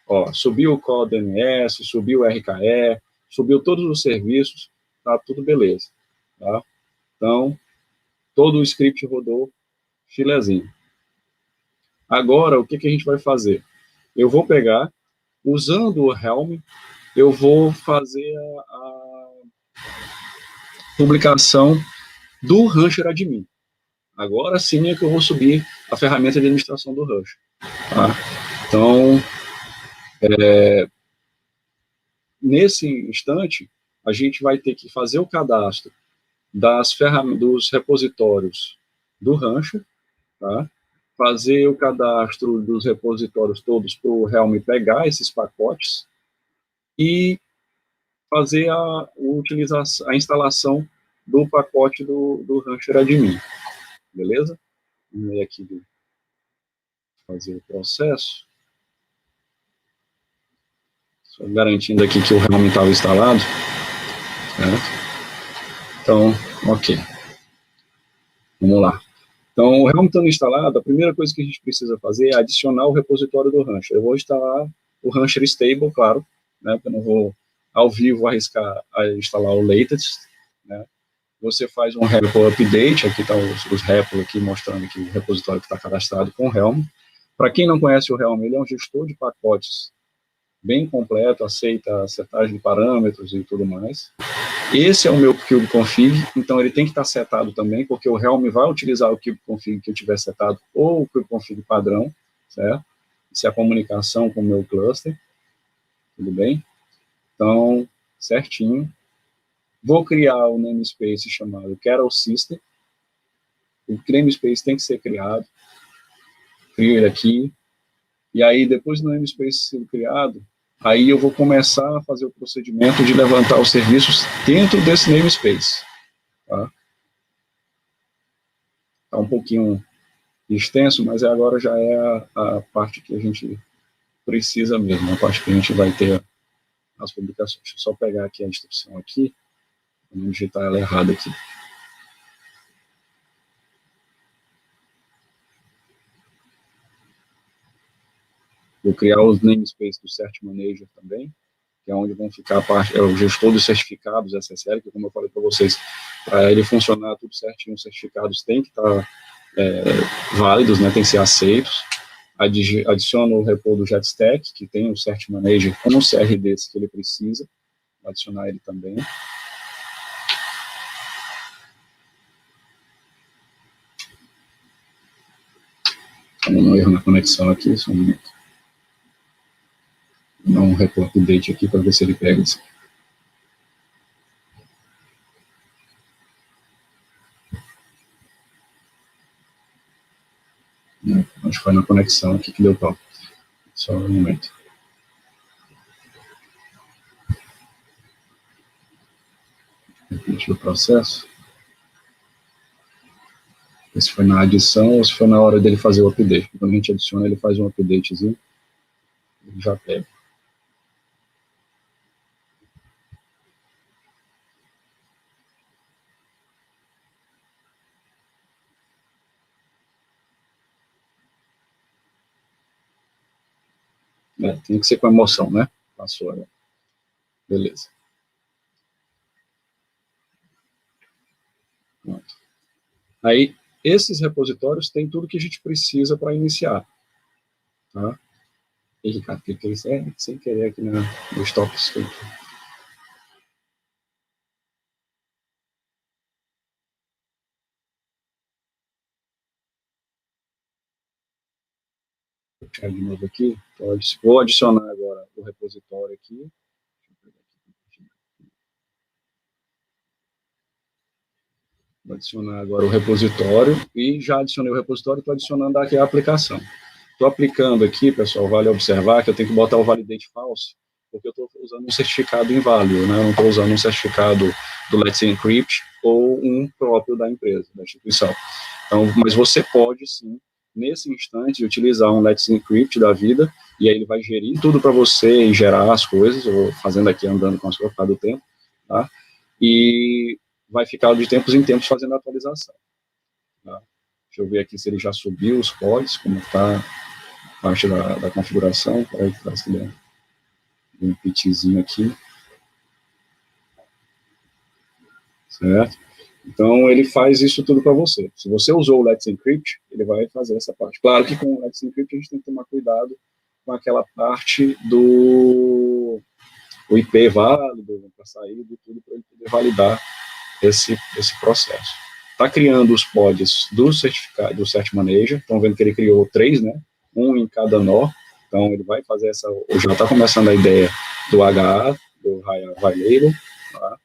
Ó, subiu o Core DNS, subiu o RKE, subiu todos os serviços, tá tudo beleza. Tá? Então, todo o script rodou filezinho. Agora, o que a gente vai fazer? Eu vou pegar, usando o Helm, eu vou fazer a publicação do Rancher Admin. Agora sim é que eu vou subir a ferramenta de administração do Rancher. Tá? Então, nesse instante, a gente vai ter que fazer o cadastro dos repositórios do Rancher, tá? Fazer o cadastro dos repositórios todos para o Helm pegar esses pacotes e fazer a instalação do pacote do Rancher Admin, beleza? Vamos aqui fazer o processo, só garantindo aqui que o Helm estava instalado, certo? Então, ok. Vamos lá. Então, o Helm estando instalado, a primeira coisa que a gente precisa fazer é adicionar o repositório do Rancher. Eu vou instalar o Rancher Stable, claro, né, porque eu não vou, ao vivo, arriscar a instalar o latest, né, você faz um repo update, aqui estão os repos aqui mostrando aqui o repositório que está cadastrado com o Helm. Para quem não conhece o Helm, ele é um gestor de pacotes bem completo, aceita acertagem de parâmetros e tudo mais. Esse é o meu kubeconfig, então ele tem que estar setado também, porque o Helm vai utilizar o kubeconfig que eu tiver setado, ou o kubeconfig padrão, certo? Isso é a comunicação com o meu cluster, tudo bem? Então, certinho. Vou criar um namespace chamado Carol System. O namespace tem que ser criado. Crio ele aqui. E aí, depois do namespace sendo criado, aí eu vou começar a fazer o procedimento de levantar os serviços dentro desse namespace. Tá? Tá um pouquinho extenso, mas agora já é a parte que a gente precisa mesmo, a parte que a gente vai ter as publicações. Deixa eu só pegar aqui a instrução aqui, para não digitar ela errada aqui. Vou criar os namespaces do Cert Manager também, que é onde vão ficar a parte, o gestor dos certificados SSL, que como eu falei para vocês, para ele funcionar tudo certinho, os certificados têm que estar válidos, né, têm que ser aceitos. Adiciono o repo do Jetstack, que tem o Cert Manager com os CRDs que ele precisa, vou adicionar ele também. Um erro na conexão aqui, só um momento. Vou dar um repo update aqui para ver se ele pega isso. Acho que foi na conexão aqui que deu pau. Só um momento. Repetir o processo. Se foi na adição ou se foi na hora dele fazer o update. Quando a gente adiciona, ele faz um updatezinho e já pega. Tem que ser com emoção, né? Passou agora. Beleza. Pronto. Aí, esses repositórios têm tudo que a gente precisa para iniciar. Tá? E, Ricardo, cliquei sem querer aqui no stop script. Vou tirar de novo aqui. Vou adicionar agora o repositório aqui. Vou adicionar agora o repositório e já adicionei o repositório, estou adicionando aqui a aplicação. Estou aplicando aqui, pessoal, vale observar que eu tenho que botar o validate false, porque eu estou usando um certificado inválido, né? Eu não estou usando um certificado do Let's Encrypt ou um próprio da empresa, da instituição. Então, mas você pode, sim, nesse instante, utilizar um Let's Encrypt da vida, e aí ele vai gerir tudo para você e gerar as coisas, eu vou fazendo aqui, andando com as coisas do tempo, tá? E vai ficar de tempos em tempos fazendo a atualização. Tá? Deixa eu ver aqui se ele já subiu os pods, como está a parte da configuração. Peraí, parece que deu um pitzinho aqui. Certo? Então, ele faz isso tudo para você. Se você usou o Let's Encrypt, ele vai fazer essa parte. Claro que com o Let's Encrypt a gente tem que tomar cuidado com aquela parte do o IP válido, para sair de tudo, para ele poder validar esse processo. Está criando os pods do certificado, do Cert Manager. Estão vendo que ele criou 3, né? Um em cada nó. Então, ele vai fazer essa... Já está começando a ideia do HA, do High Label. Tá?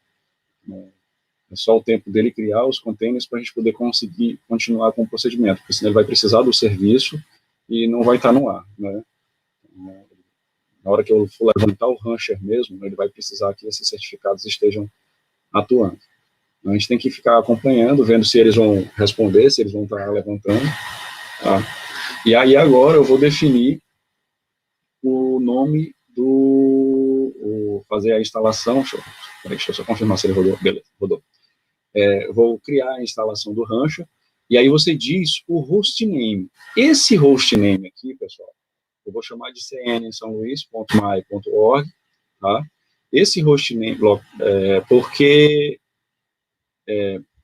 É só o tempo dele criar os containers para a gente poder conseguir continuar com o procedimento, porque senão ele vai precisar do serviço e não vai estar no ar, né? Na hora que eu for levantar o Rancher mesmo, ele vai precisar que esses certificados estejam atuando. A gente tem que ficar acompanhando, vendo se eles vão responder, se eles vão estar levantando. Tá? E aí agora eu vou definir o nome fazer a instalação. Deixa eu só confirmar se ele rodou. Beleza, rodou. Eu vou criar a instalação do Rancher, e aí você diz o hostname. Esse hostname aqui, pessoal, eu vou chamar de cnsaoluis.my.org, tá? Esse hostname, porque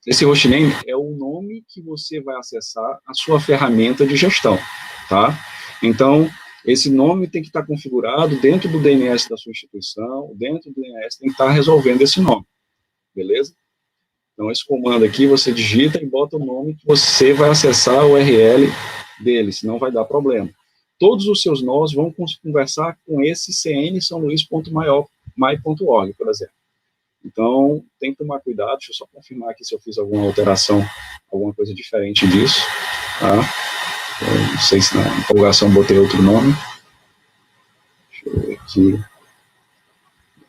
Esse hostname é o nome que você vai acessar a sua ferramenta de gestão, tá? Então, esse nome tem que estar configurado dentro do DNS da sua instituição, dentro do DNS tem que estar resolvendo esse nome, beleza? Então, esse comando aqui, você digita e bota o nome que você vai acessar a URL dele, senão vai dar problema. Todos os seus nós vão conversar com esse cnsaoluiz.my.org, por exemplo. Então, tem que tomar cuidado, deixa eu só confirmar aqui se eu fiz alguma alteração, alguma coisa diferente disso, tá? Eu não sei se na empolgação botei outro nome. Deixa eu ver aqui.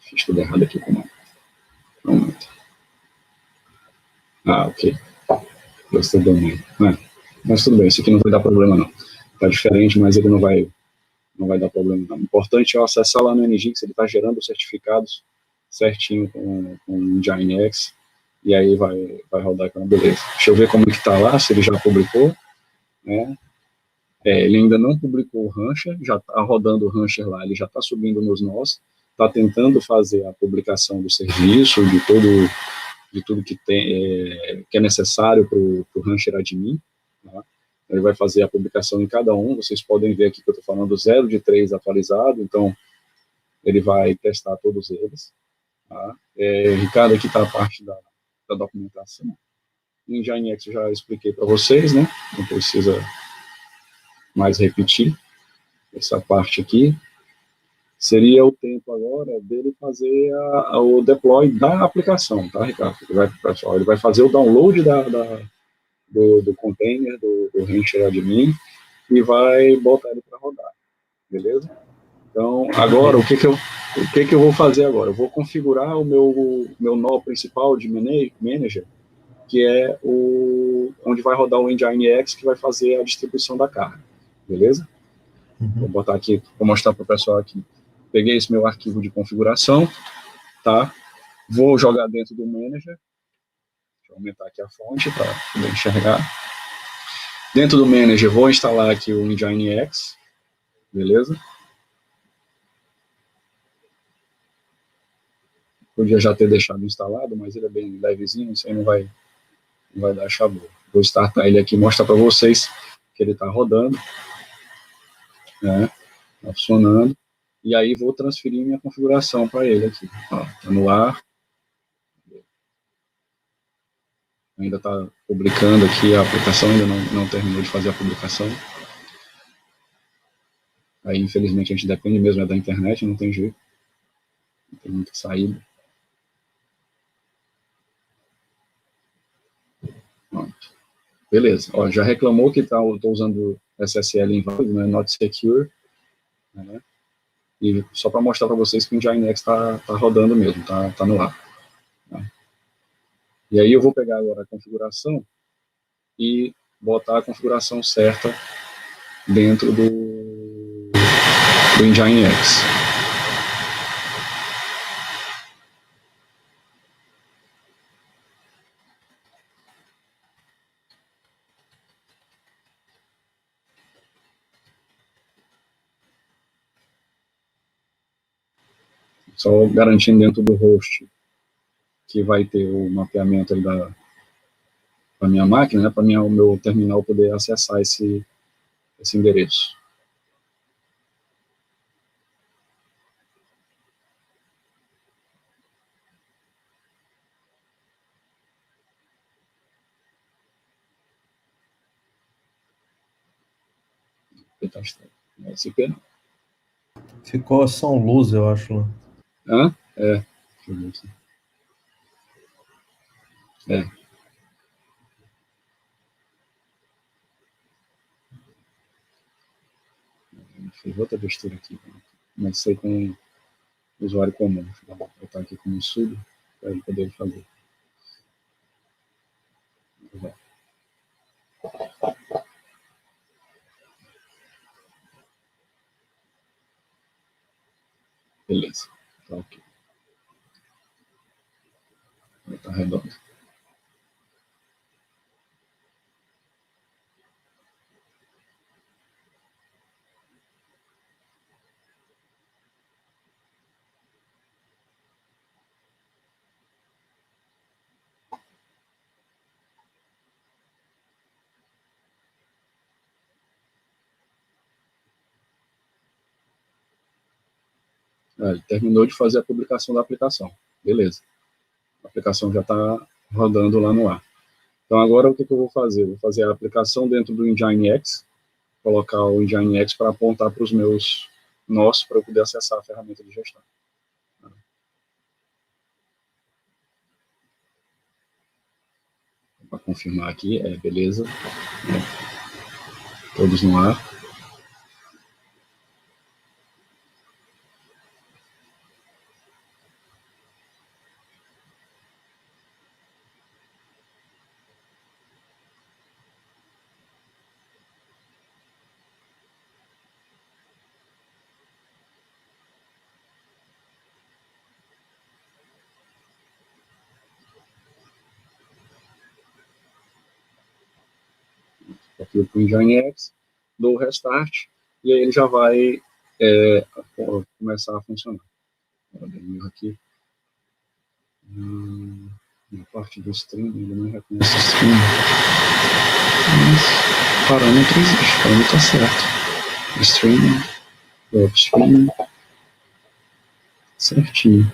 Fiz tudo errado aqui, como pronto. Ok. Gostei do nome. Mas tudo bem, isso aqui não vai dar problema não. Tá diferente, mas ele não vai dar problema não. O importante é acessar lá no Nginx, ele está gerando os certificados certinho com o Nginx, e aí vai rodar com a beleza. Deixa eu ver como é que está lá, se ele já publicou, né? Ele ainda não publicou o Rancher, já está rodando o Rancher lá, ele já está subindo nos nós, está tentando fazer a publicação do serviço, de tudo que tem, que é necessário para o Rancher admin, tá? Ele vai fazer a publicação em cada um, vocês podem ver aqui que eu estou falando 0 de 3 atualizado, então ele vai testar todos eles. Tá? Ricardo, aqui está a parte da documentação. O Nginx eu já expliquei para vocês, né? Não precisa mais repetir essa parte aqui. Seria o tempo agora dele fazer o deploy da aplicação, tá, Ricardo? Ele vai fazer o download do container, do Rancher admin, e vai botar ele para rodar, beleza? Então, agora, o que que eu vou fazer agora? Eu vou configurar o meu nó principal de manager, que é onde vai rodar o Nginx, que vai fazer a distribuição da carga, beleza? Vou botar aqui, vou mostrar para o pessoal aqui. Peguei esse meu arquivo de configuração, tá? Vou jogar dentro do manager. Deixa eu aumentar aqui a fonte para poder enxergar. Dentro do manager, vou instalar aqui o Nginx, beleza? Podia já ter deixado instalado, mas ele é bem levezinho, isso aí não vai dar chabu. Vou startar ele aqui e mostrar para vocês que ele está rodando, né? Está funcionando. E aí vou transferir minha configuração para ele aqui. Está no ar. Ainda está publicando aqui a aplicação, ainda não terminou de fazer a publicação. Aí, infelizmente, a gente depende mesmo da internet, não tem jeito. Não tem muita saída. Pronto. Beleza. Já reclamou que estou usando SSL inválido, né? Not secure. Né? E só para mostrar para vocês que o Nginx está rodando mesmo, tá no ar. Tá? E aí eu vou pegar agora a configuração e botar a configuração certa dentro do Nginx. Só garantindo dentro do host que vai ter o mapeamento aí da minha máquina, né, para o meu terminal poder acessar esse endereço. Não é SP, não. Ficou São Luz, eu acho. Lá. Hã? Deixa eu ver aqui. Fiz outra besteira aqui. Comecei com o usuário comum. Deixa eu botar aqui como sudo para ele poder fazer. Beleza. Tá ok. Tá redondo. Ele terminou de fazer a publicação da aplicação. Beleza. A aplicação já está rodando lá no ar. Então, agora o que eu vou fazer? Vou fazer a aplicação dentro do Nginx, colocar o Nginx para apontar para os meus nós, para eu poder acessar a ferramenta de gestão. Para confirmar aqui, beleza. Todos no ar. Aqui para o Nginx, dou o restart, e aí ele já vai começar a funcionar. Aqui. Na parte do stream, ele não reconhece o stream. Mas parâmetro existe, parâmetro está certo. Stream, upstream, certinho.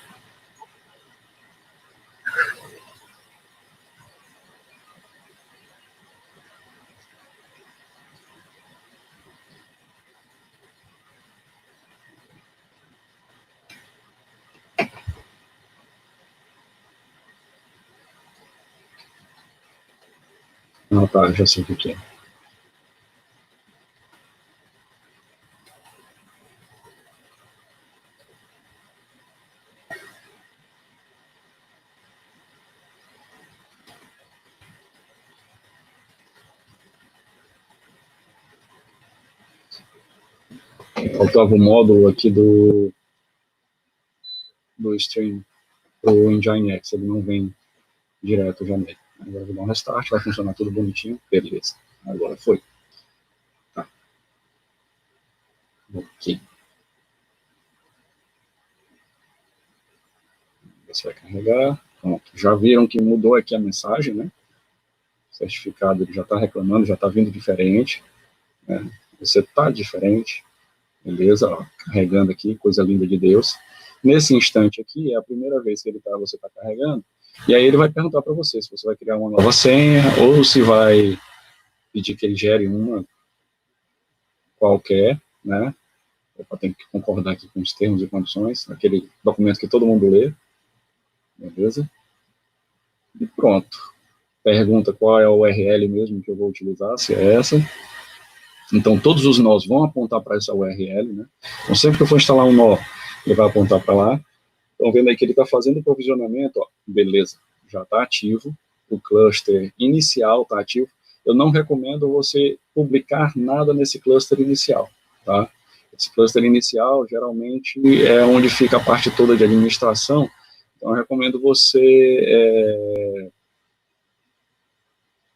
Ah, tá, já sei o que é. Faltava o módulo aqui do stream pro Nginx, ele não vem direto já nele. Agora eu vou dar um restart, vai funcionar tudo bonitinho, beleza. Agora foi. Tá. Ok. Você vai carregar. Pronto. Já viram que mudou aqui a mensagem, né? O certificado ele já está reclamando, já está vindo diferente. Né? Você está diferente. Beleza? Ó, carregando aqui, coisa linda de Deus. Nesse instante aqui, é a primeira vez que você está carregando. E aí ele vai perguntar para você se você vai criar uma nova senha ou se vai pedir que ele gere uma qualquer, né? Opa, tem que concordar aqui com os termos e condições, aquele documento que todo mundo lê. Beleza? E pronto. Pergunta qual é a URL mesmo que eu vou utilizar, se é essa. Então, todos os nós vão apontar para essa URL, né? Então, sempre que eu for instalar um nó, ele vai apontar para lá. Estão vendo aí que ele está fazendo o provisionamento, ó, beleza, já está ativo, o cluster inicial está ativo. Eu não recomendo você publicar nada nesse cluster inicial, tá? Esse cluster inicial, geralmente, é onde fica a parte toda de administração, então eu recomendo você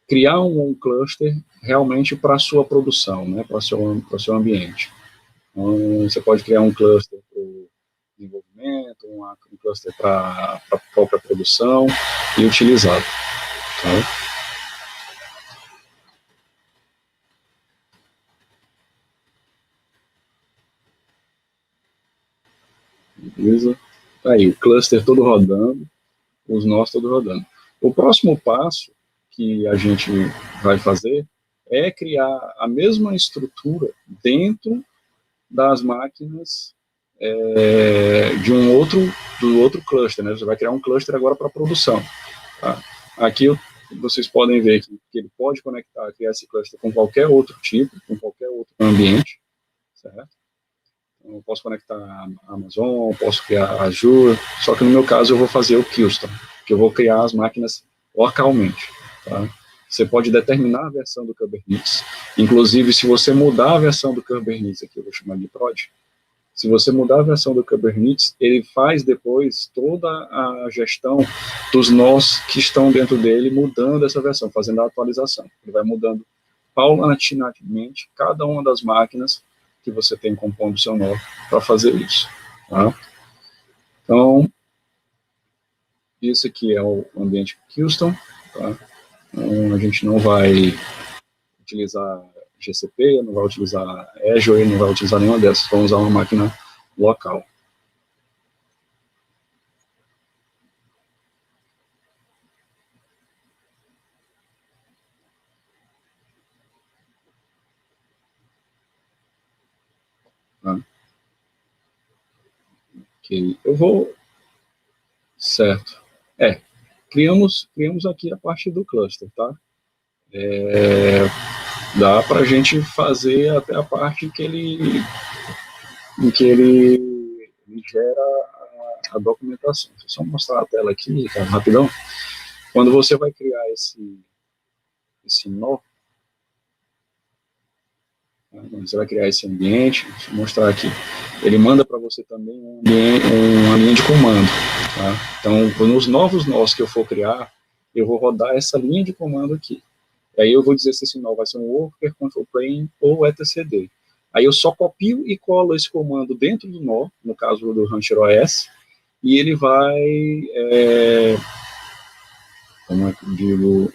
criar um cluster realmente para a sua produção, né, para o seu ambiente. Então, você pode criar um cluster para o desenvolvimento, um cluster para a própria produção e utilizá-lo. Tá? Beleza? Tá aí, o cluster todo rodando, os nós todos rodando. O próximo passo que a gente vai fazer é criar a mesma estrutura dentro das máquinas do outro cluster, né? Você vai criar um cluster agora para produção. Tá? Aqui vocês podem ver que ele pode criar esse cluster com qualquer outro tipo, com qualquer outro ambiente, certo? Então, eu posso conectar a Amazon, posso criar a Azure, só que no meu caso eu vou fazer o Custom, que eu vou criar as máquinas localmente. Tá? Você pode determinar a versão do Kubernetes, inclusive se você mudar a versão do Kubernetes, aqui eu vou chamar de prod, se você mudar a versão do Kubernetes, ele faz depois toda a gestão dos nós que estão dentro dele, mudando essa versão, fazendo a atualização. Ele vai mudando paulatinamente cada uma das máquinas que você tem compondo o seu nó para fazer isso. Tá? Então, esse aqui é o ambiente custom. Tá? Então, a gente não vai utilizar GCP, não vai utilizar Azure, não vai utilizar nenhuma dessas, vamos usar uma máquina local. Ok, eu vou... Certo. Criamos aqui a parte do cluster, tá? Dá para a gente fazer até a parte em que ele gera a documentação. Deixa eu só mostrar a tela aqui, cara, rapidão. Quando você vai criar esse nó, você vai criar esse ambiente, deixa eu mostrar aqui. Ele manda para você também uma linha de comando. Tá? Então, nos novos nós que eu for criar, eu vou rodar essa linha de comando aqui. E aí eu vou dizer se esse nó vai ser um worker, control plane ou etcd. Aí eu só copio e colo esse comando dentro do nó, no caso do Rancher OS, e ele vai... como é que eu digo?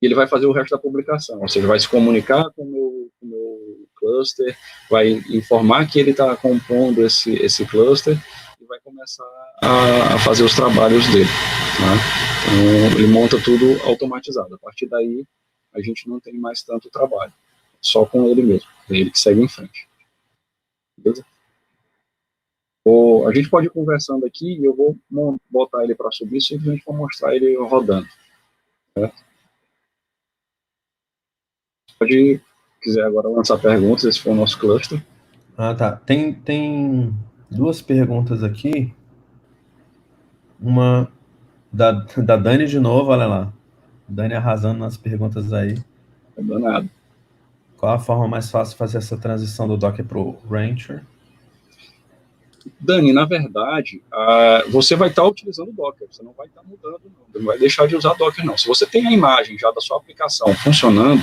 Ele vai fazer o resto da publicação, ou seja, vai se comunicar com o meu cluster, vai informar que ele está compondo esse cluster e vai começar a fazer os trabalhos dele. Tá? Então, ele monta tudo automatizado. A partir daí, a gente não tem mais tanto trabalho, só com ele mesmo, é ele que segue em frente. Beleza? A gente pode ir conversando aqui e eu vou botar ele para subir, simplesmente para mostrar ele rodando. Certo? Pode, quiser agora lançar perguntas, esse foi o nosso cluster. Tá. Tem duas perguntas aqui. Uma da Dani de novo, olha lá. Dani arrasando nas perguntas aí. É danado. Qual a forma mais fácil de fazer essa transição do Docker para o Rancher? Dani, na verdade, você vai estar utilizando o Docker, você não vai estar mudando, não vai deixar de usar Docker, não. Se você tem a imagem já da sua aplicação funcionando,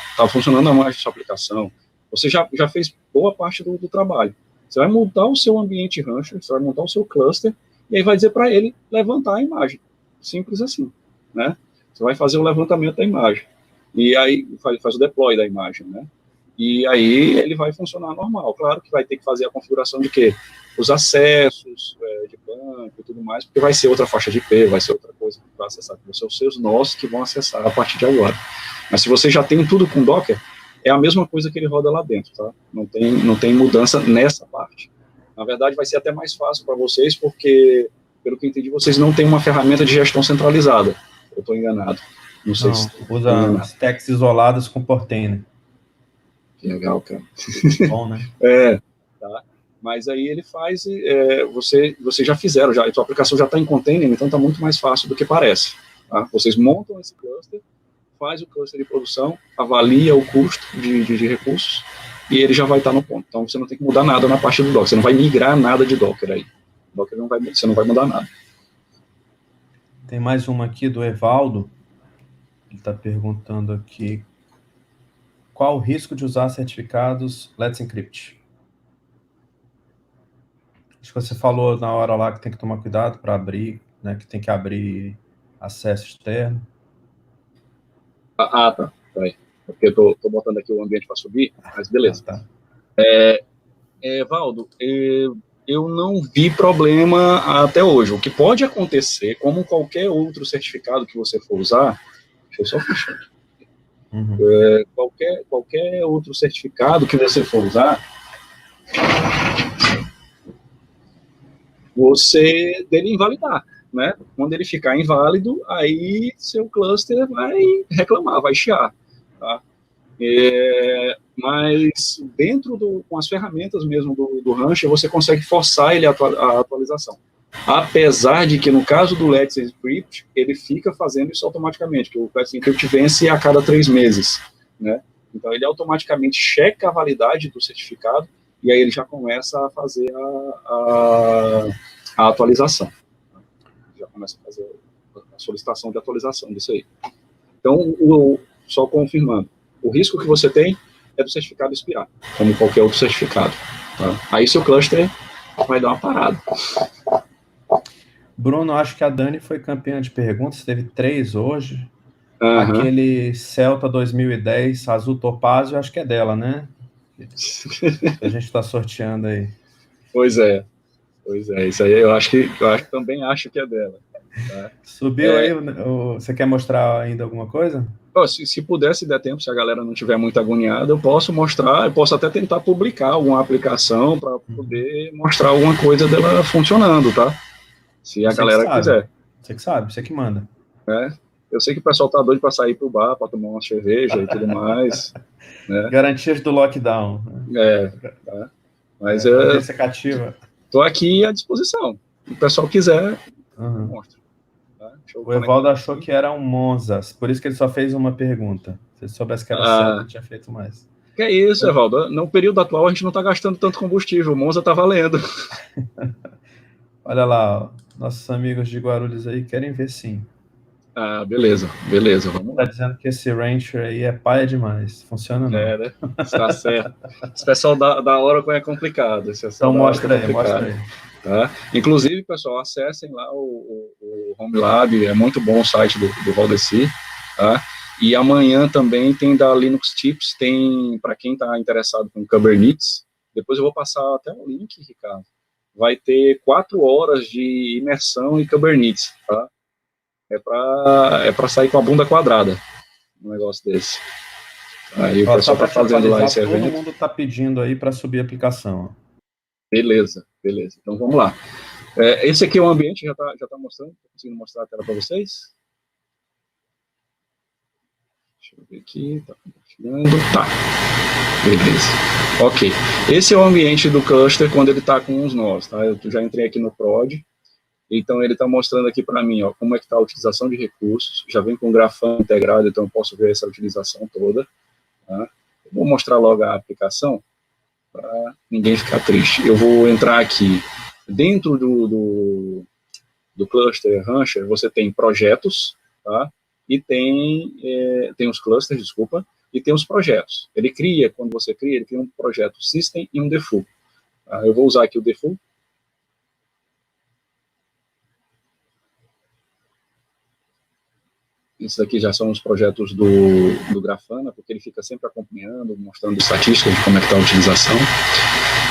está funcionando a imagem da sua aplicação, você já fez boa parte do trabalho. Você vai montar o seu ambiente Rancher, você vai montar o seu cluster, e aí vai dizer para ele levantar a imagem. Simples assim, né? Você vai fazer o levantamento da imagem. E aí faz o deploy da imagem, né? E aí ele vai funcionar normal. Claro que vai ter que fazer a configuração de quê? Os acessos de banco e tudo mais, porque vai ser outra faixa de IP, vai ser outra coisa que vai acessar. Vão ser os seus nós que vão acessar a partir de agora. Mas se você já tem tudo com Docker, é a mesma coisa que ele roda lá dentro, tá? Não tem mudança nessa parte. Na verdade, vai ser até mais fácil para vocês, porque, pelo que eu entendi, vocês não têm uma ferramenta de gestão centralizada. Eu estou enganado. Não sei se usa stacks isoladas com Portainer. Que legal, cara. Bom, né? Tá? Mas aí ele faz, vocês já fizeram, a sua aplicação já está em container, então está muito mais fácil do que parece. Tá? Vocês montam esse cluster, faz o cluster de produção, avalia o custo de recursos, e ele já vai estar no ponto. Então você não tem que mudar nada na parte do Docker, você não vai migrar nada de Docker aí. Docker você não vai mudar nada. Tem mais uma aqui do Evaldo, ele está perguntando aqui, qual o risco de usar certificados Let's Encrypt? Acho que você falou na hora lá que tem que tomar cuidado para abrir, né, que tem que abrir acesso externo. Tá. Porque eu tô botando aqui o ambiente para subir, mas beleza. Tá. Valdo, eu não vi problema até hoje. O que pode acontecer, como qualquer outro certificado que você for usar, deixa eu só fechar. Uhum. Qualquer outro certificado que você for usar, você dele invalidar, né? Quando ele ficar inválido, aí seu cluster vai reclamar, vai chiar, tá? Mas dentro com as ferramentas mesmo do Rancher, você consegue forçar ele a atualização. Apesar de que, no caso do Let's Encrypt, ele fica fazendo isso automaticamente, que o Let's Encrypt vence a cada 3 meses, né? Então, ele automaticamente checa a validade do certificado e aí ele já começa a fazer a atualização. Já começa a fazer a solicitação de atualização disso aí. Então, só confirmando, o risco que você tem é do certificado expirar, como qualquer outro certificado. Tá? Aí seu cluster vai dar uma parada. Bruno, acho que a Dani foi campeã de perguntas, teve 3 hoje. Uhum. Aquele Celta 2010 azul topázio, acho que é dela, né? Que a gente está sorteando aí. Pois é, isso aí eu também acho que é dela. Tá? Subiu aí, você quer mostrar ainda alguma coisa? Se puder, se der tempo, se a galera não tiver muito agoniada, eu posso mostrar, eu posso até tentar publicar alguma aplicação para poder mostrar alguma coisa dela funcionando, tá? Se a galera quiser. Você que sabe, você que manda. Eu sei que o pessoal tá doido para sair pro bar, para tomar uma cerveja e tudo mais. Né? Garantias do lockdown. Tá? Mas audiência cativa. Tô aqui à disposição. Se o pessoal quiser, eu mostro. Tá? O Evaldo achou que era um Monza, por isso que ele só fez uma pergunta. Se ele soubesse que era certo, ele tinha feito mais. Que é isso, Evaldo? No período atual, a gente não está gastando tanto combustível. O Monza está valendo. Olha lá, ó, nossos amigos de Guarulhos aí querem ver sim. Beleza. Vamos lá. Tá dizendo que esse Rancher aí é paia demais. Funciona não. Né? Está certo. Esse pessoal da Oracle é complicado. Então mostra aí. Tá? Inclusive, pessoal, acessem lá o HomeLab, é muito bom o site do Valdeci, tá? E amanhã também tem da Linux Tips, tem, para quem está interessado com Kubernetes, depois eu vou passar até o link, Ricardo, vai ter 4 horas de imersão em Kubernetes, tá? É para sair com a bunda quadrada, um negócio desse. Aí o pessoal está fazendo lá esse evento. Todo mundo está pedindo aí para subir a aplicação. Beleza. Então vamos lá. Esse aqui é o ambiente, já tá mostrando, estou conseguindo mostrar a tela para vocês. Deixa eu ver aqui, tá compartilhando. Tá. Beleza. Ok. Esse é o ambiente do cluster quando ele está com os nós, tá? Eu já entrei aqui no prod. Então ele está mostrando aqui para mim, ó, como é que está a utilização de recursos. Já vem com o Grafana integrado, então eu posso ver essa utilização toda. Tá? Eu vou mostrar logo a aplicação, para ninguém ficar triste. Eu vou entrar aqui, dentro do cluster Rancher, você tem projetos, tá? E tem os clusters, desculpa, e tem os projetos. Quando você cria, ele cria um projeto System e um default. Tá? Eu vou usar aqui o default. Esses aqui já são os projetos do Grafana, porque ele fica sempre acompanhando, mostrando estatísticas de como é que está a utilização.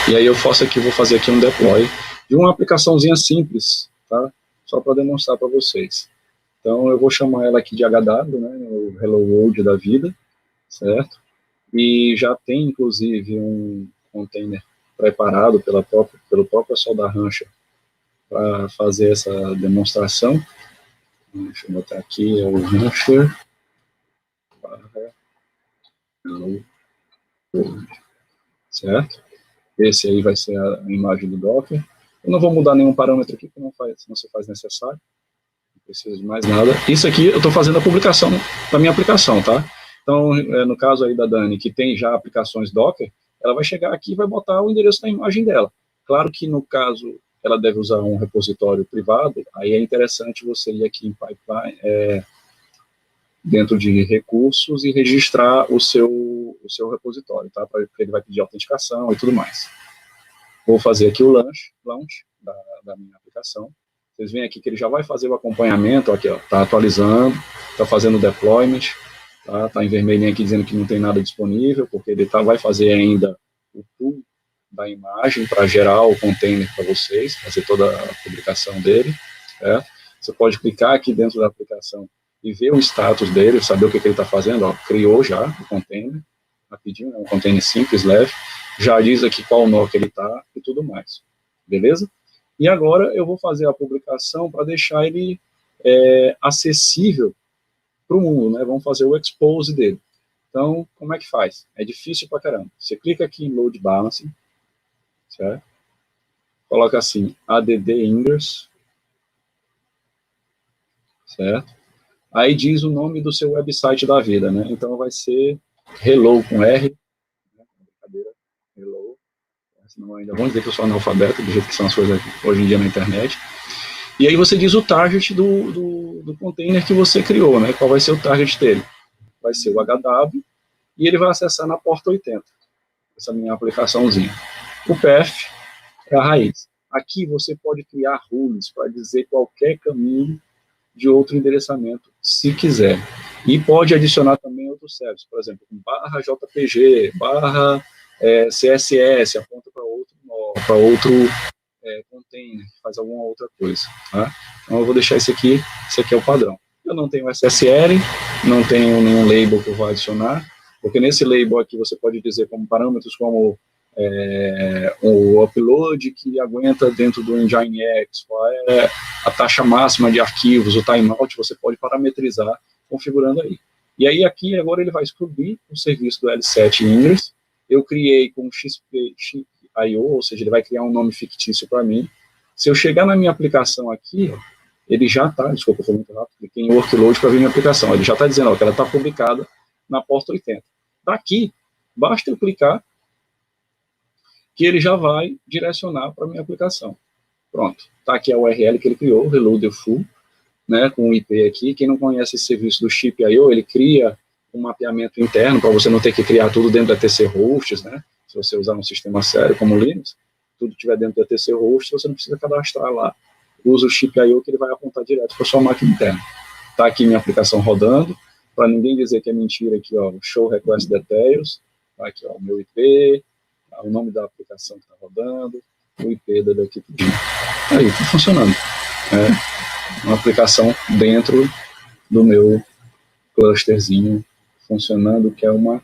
E aí eu vou fazer aqui um deploy de uma aplicaçãozinha simples, tá? Só para demonstrar para vocês. Então eu vou chamar ela aqui de HW, né? O Hello World da vida, certo? E já tem, inclusive, um container preparado pelo próprio pessoal da Rancher para fazer essa demonstração. Deixa eu botar aqui, é o Rancher. Certo? Esse aí vai ser a imagem do Docker. Eu não vou mudar nenhum parâmetro aqui, porque não se faz necessário. Não precisa de mais nada. Isso aqui eu estou fazendo a publicação da minha aplicação, tá? Então, no caso aí da Dani, que tem já aplicações Docker, ela vai chegar aqui e vai botar o endereço da imagem dela. Claro que, no caso, ela deve usar um repositório privado, aí é interessante você ir aqui em Pipeline, dentro de recursos e registrar o seu repositório, tá? Porque ele vai pedir autenticação e tudo mais. Vou fazer aqui o launch da minha aplicação. Vocês veem aqui que ele já vai fazer o acompanhamento, aqui, ó, tá atualizando, tá fazendo o deployment, tá em vermelhinho aqui dizendo que não tem nada disponível, porque ele vai fazer ainda o pool da imagem para gerar o container para vocês, fazer toda a publicação dele, certo? Você pode clicar aqui dentro da aplicação e ver o status dele, saber o que ele está fazendo, ó, criou já o container, rapidinho, é um container simples, leve, já diz aqui qual nó que ele está e tudo mais, beleza? E agora eu vou fazer a publicação para deixar ele acessível para o mundo, né? Vamos fazer o expose dele. Então, como é que faz? É difícil pra caramba. Você clica aqui em Load Balancing, certo? Coloca assim, add ingress, certo? Aí diz o nome do seu website da vida, né? Então vai ser hello com R, né? Brincadeira, hello, senão ainda vão dizer que eu sou analfabeto, do jeito que são as coisas hoje em dia na internet. E aí você diz o target do container que você criou, né? Qual vai ser o target dele? Vai ser o HW, e ele vai acessar na porta 80, essa minha aplicaçãozinha. O path é a raiz. Aqui você pode criar rules para dizer qualquer caminho de outro endereçamento, se quiser. E pode adicionar também outros serviços, por exemplo, /jpg, /css, aponta para outro container, que faz alguma outra coisa. Tá? Então eu vou deixar esse aqui é o padrão. Eu não tenho SSL, não tenho nenhum label que eu vou adicionar, porque nesse label aqui você pode dizer como parâmetros como o upload que aguenta dentro do Nginx, qual é a taxa máxima de arquivos, o timeout, você pode parametrizar configurando aí. E aí aqui agora ele vai excluir o serviço do L7 Ingress. Eu criei com XP.io, ou seja, ele vai criar um nome fictício para mim. Se eu chegar na minha aplicação aqui, ele já está, desculpa, foi muito rápido, cliquei em workload para ver minha aplicação, ele já está dizendo que ela está publicada na porta 80. Daqui, basta eu clicar que ele já vai direcionar para a minha aplicação. Pronto, está aqui a URL que ele criou, Reloader Full, né, com o IP aqui. Quem não conhece esse serviço do Chip.io, ele cria um mapeamento interno para você não ter que criar tudo dentro da TC Hosts, né? Se você usar um sistema sério como o Linux, tudo tiver dentro da TC Hosts, você não precisa cadastrar lá. Usa o Chip.io que ele vai apontar direto para sua máquina interna. Está aqui minha aplicação rodando, para ninguém dizer que é mentira aqui, ó, Show Request Details, tá aqui, ó, o meu IP, o nome da aplicação que está rodando, o IP daqui tudinho. Aí, está funcionando. Uma aplicação dentro do meu clusterzinho funcionando, que é uma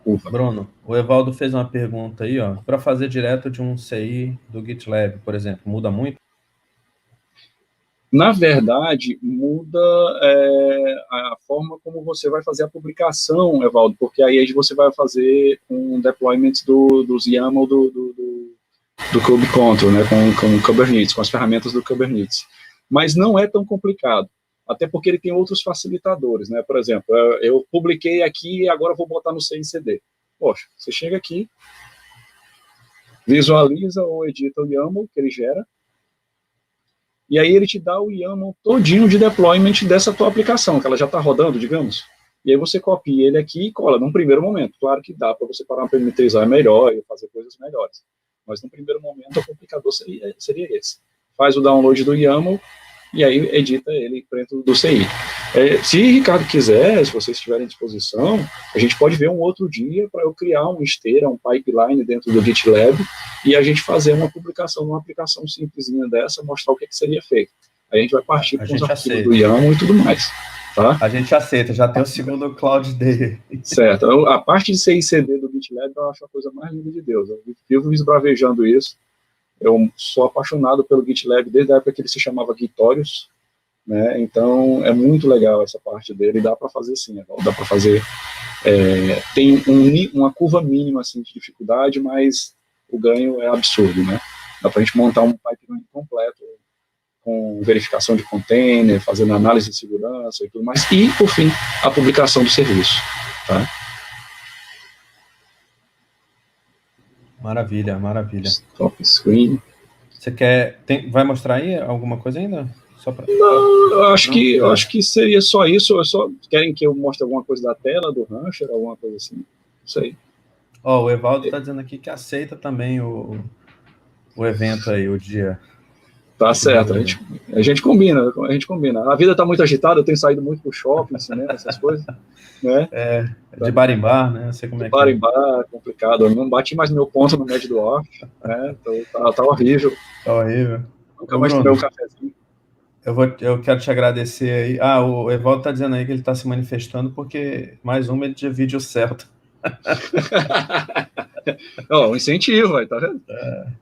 curva. Bruno, o Evaldo fez uma pergunta aí, ó, para fazer direto de um CI do GitLab, por exemplo, muda muito? Na verdade, muda a forma como você vai fazer a publicação, Evaldo, porque aí você vai fazer um deployment dos YAML do KubeControl, né, com o Kubernetes, com as ferramentas do Kubernetes. Mas não é tão complicado, até porque ele tem outros facilitadores, né? Por exemplo, eu publiquei aqui e agora vou botar no CI/CD. Poxa, você chega aqui, visualiza ou edita o YAML que ele gera, e aí ele te dá o YAML todinho de deployment dessa tua aplicação, que ela já está rodando, digamos. E aí você copia ele aqui e cola num primeiro momento. Claro que dá para você parametrizar melhor e fazer coisas melhores. Mas no primeiro momento o complicador seria esse. Faz o download do YAML e aí edita ele dentro do CI. Se Ricardo quiser, se vocês estiverem à disposição, a gente pode ver um outro dia para eu criar uma esteira, um pipeline dentro do GitLab e a gente fazer uma publicação, uma aplicação simplesinha dessa, mostrar o que seria feito. Aí a gente vai partir com os arquivos do YAML e tudo mais. Tá? A gente aceita, já tem o segundo Cloud Day. Certo. A parte de CI/CD do GitLab eu acho a coisa mais linda de Deus. Eu vivo esbravejando isso. Eu sou apaixonado pelo GitLab desde a época que ele se chamava Gitorious, né? Então é muito legal essa parte dele. Dá para fazer sim, dá para fazer. Tem uma curva mínima assim, de dificuldade, mas o ganho é absurdo, né? Dá para a gente montar um pipeline completo com verificação de container, fazendo análise de segurança e tudo mais, e, por fim, a publicação do serviço. Tá? Maravilha, maravilha. Top screen. Você vai mostrar aí alguma coisa ainda? Só pra... Não, eu acho que seria só isso. Querem que eu mostre alguma coisa da tela do Rancher, alguma coisa assim? Não sei. O Evaldo está dizendo aqui que aceita também o evento aí, o dia. Tá certo, a gente combina. A vida tá muito agitada, eu tenho saído muito pro shopping, cinema, essas coisas, né? De bar em bar, né? Não sei como é que bar em bar, complicado. Eu não bati mais no meu ponto no médio do off, né? Então, tá horrível. Tá horrível. Nunca mais tomei um cafezinho. Eu quero te agradecer aí. O Evaldo tá dizendo aí que ele tá se manifestando porque mais uma ele divide o certo. Um incentivo, aí, tá vendo?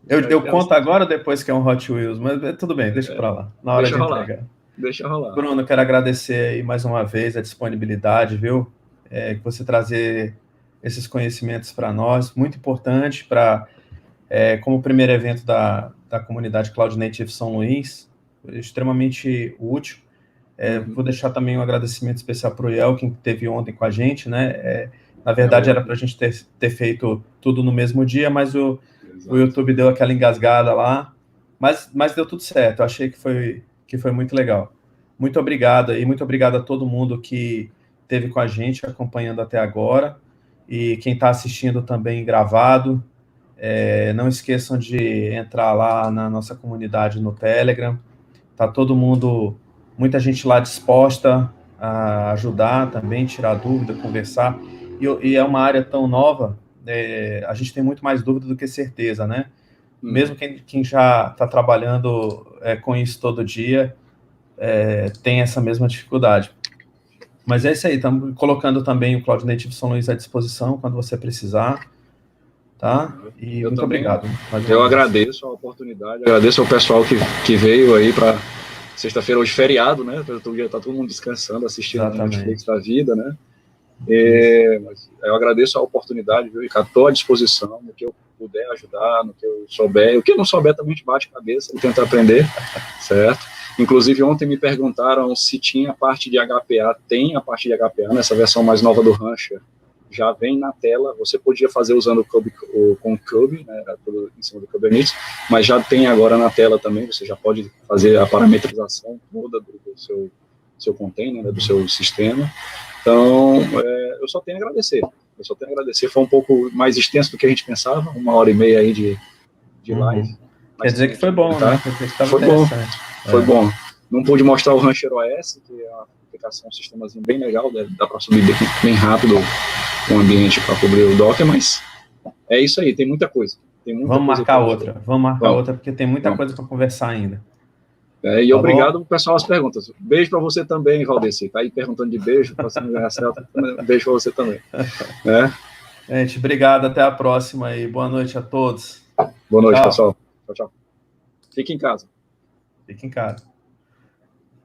Eu conto agora ou depois que é um Hot Wheels, mas tudo bem, deixa pra lá, na hora de entregar. Deixa rolar. Bruno, eu quero agradecer aí mais uma vez a disponibilidade, viu? Que você trazer esses conhecimentos para nós, muito importante para, como primeiro evento da comunidade Cloud Native São Luís, extremamente útil. Vou deixar também um agradecimento especial para o Elkin, que esteve ontem com a gente, né? Na verdade, era para a gente ter feito tudo no mesmo dia, mas o YouTube deu aquela engasgada lá, mas deu tudo certo. Eu achei que foi muito legal. Muito obrigado e muito obrigado a todo mundo que esteve com a gente, acompanhando até agora, e quem está assistindo também gravado. Não esqueçam de entrar lá na nossa comunidade no Telegram. Tá todo mundo, muita gente lá disposta a ajudar também, tirar dúvida, conversar. E é uma área tão nova, a gente tem muito mais dúvida do que certeza, né? Mesmo quem já está trabalhando com isso todo dia, tem essa mesma dificuldade. Mas é isso aí, estamos colocando também o Cloud Native São Luís à disposição quando você precisar, tá? E muito obrigado. Eu agradeço a oportunidade, agradeço ao pessoal que veio aí para sexta-feira, hoje feriado, né? Tá todo mundo descansando, assistindo a Netflix da vida, né? Mas eu agradeço a oportunidade, viu, Ricardo? Estou à disposição no que eu puder ajudar, no que eu souber. O que eu não souber também a gente bate cabeça e tenta aprender, certo? Inclusive, ontem me perguntaram se tinha a parte de HPA. Tem a parte de HPA nessa versão mais nova do Rancher. Já vem na tela. Você podia fazer usando com o Kube, né, tudo em cima do Kubernetes, mas já tem agora na tela também. Você já pode fazer a parametrização toda do seu container, né, do seu sistema. Então, eu só tenho a agradecer. Foi um pouco mais extenso do que a gente pensava, 1h30 aí de live. Quer dizer que foi bom, tá? Né? Foi bom. Não pude mostrar o Rancher OS, que é uma aplicação, um sistemazinho bem legal, dá para subir bem rápido o ambiente para cobrir o Docker, mas é isso aí, tem muita coisa. Vamos marcar outra, porque tem muita coisa para conversar ainda. E tá obrigado, pessoal, as perguntas. Beijo para você também, Valdeci. Tá aí perguntando de beijo, para você não ganhar certo. Beijo para você também. Gente, obrigado, até a próxima e boa noite a todos. Boa noite, pessoal. Tchau, tchau. Fique em casa. Fique em casa.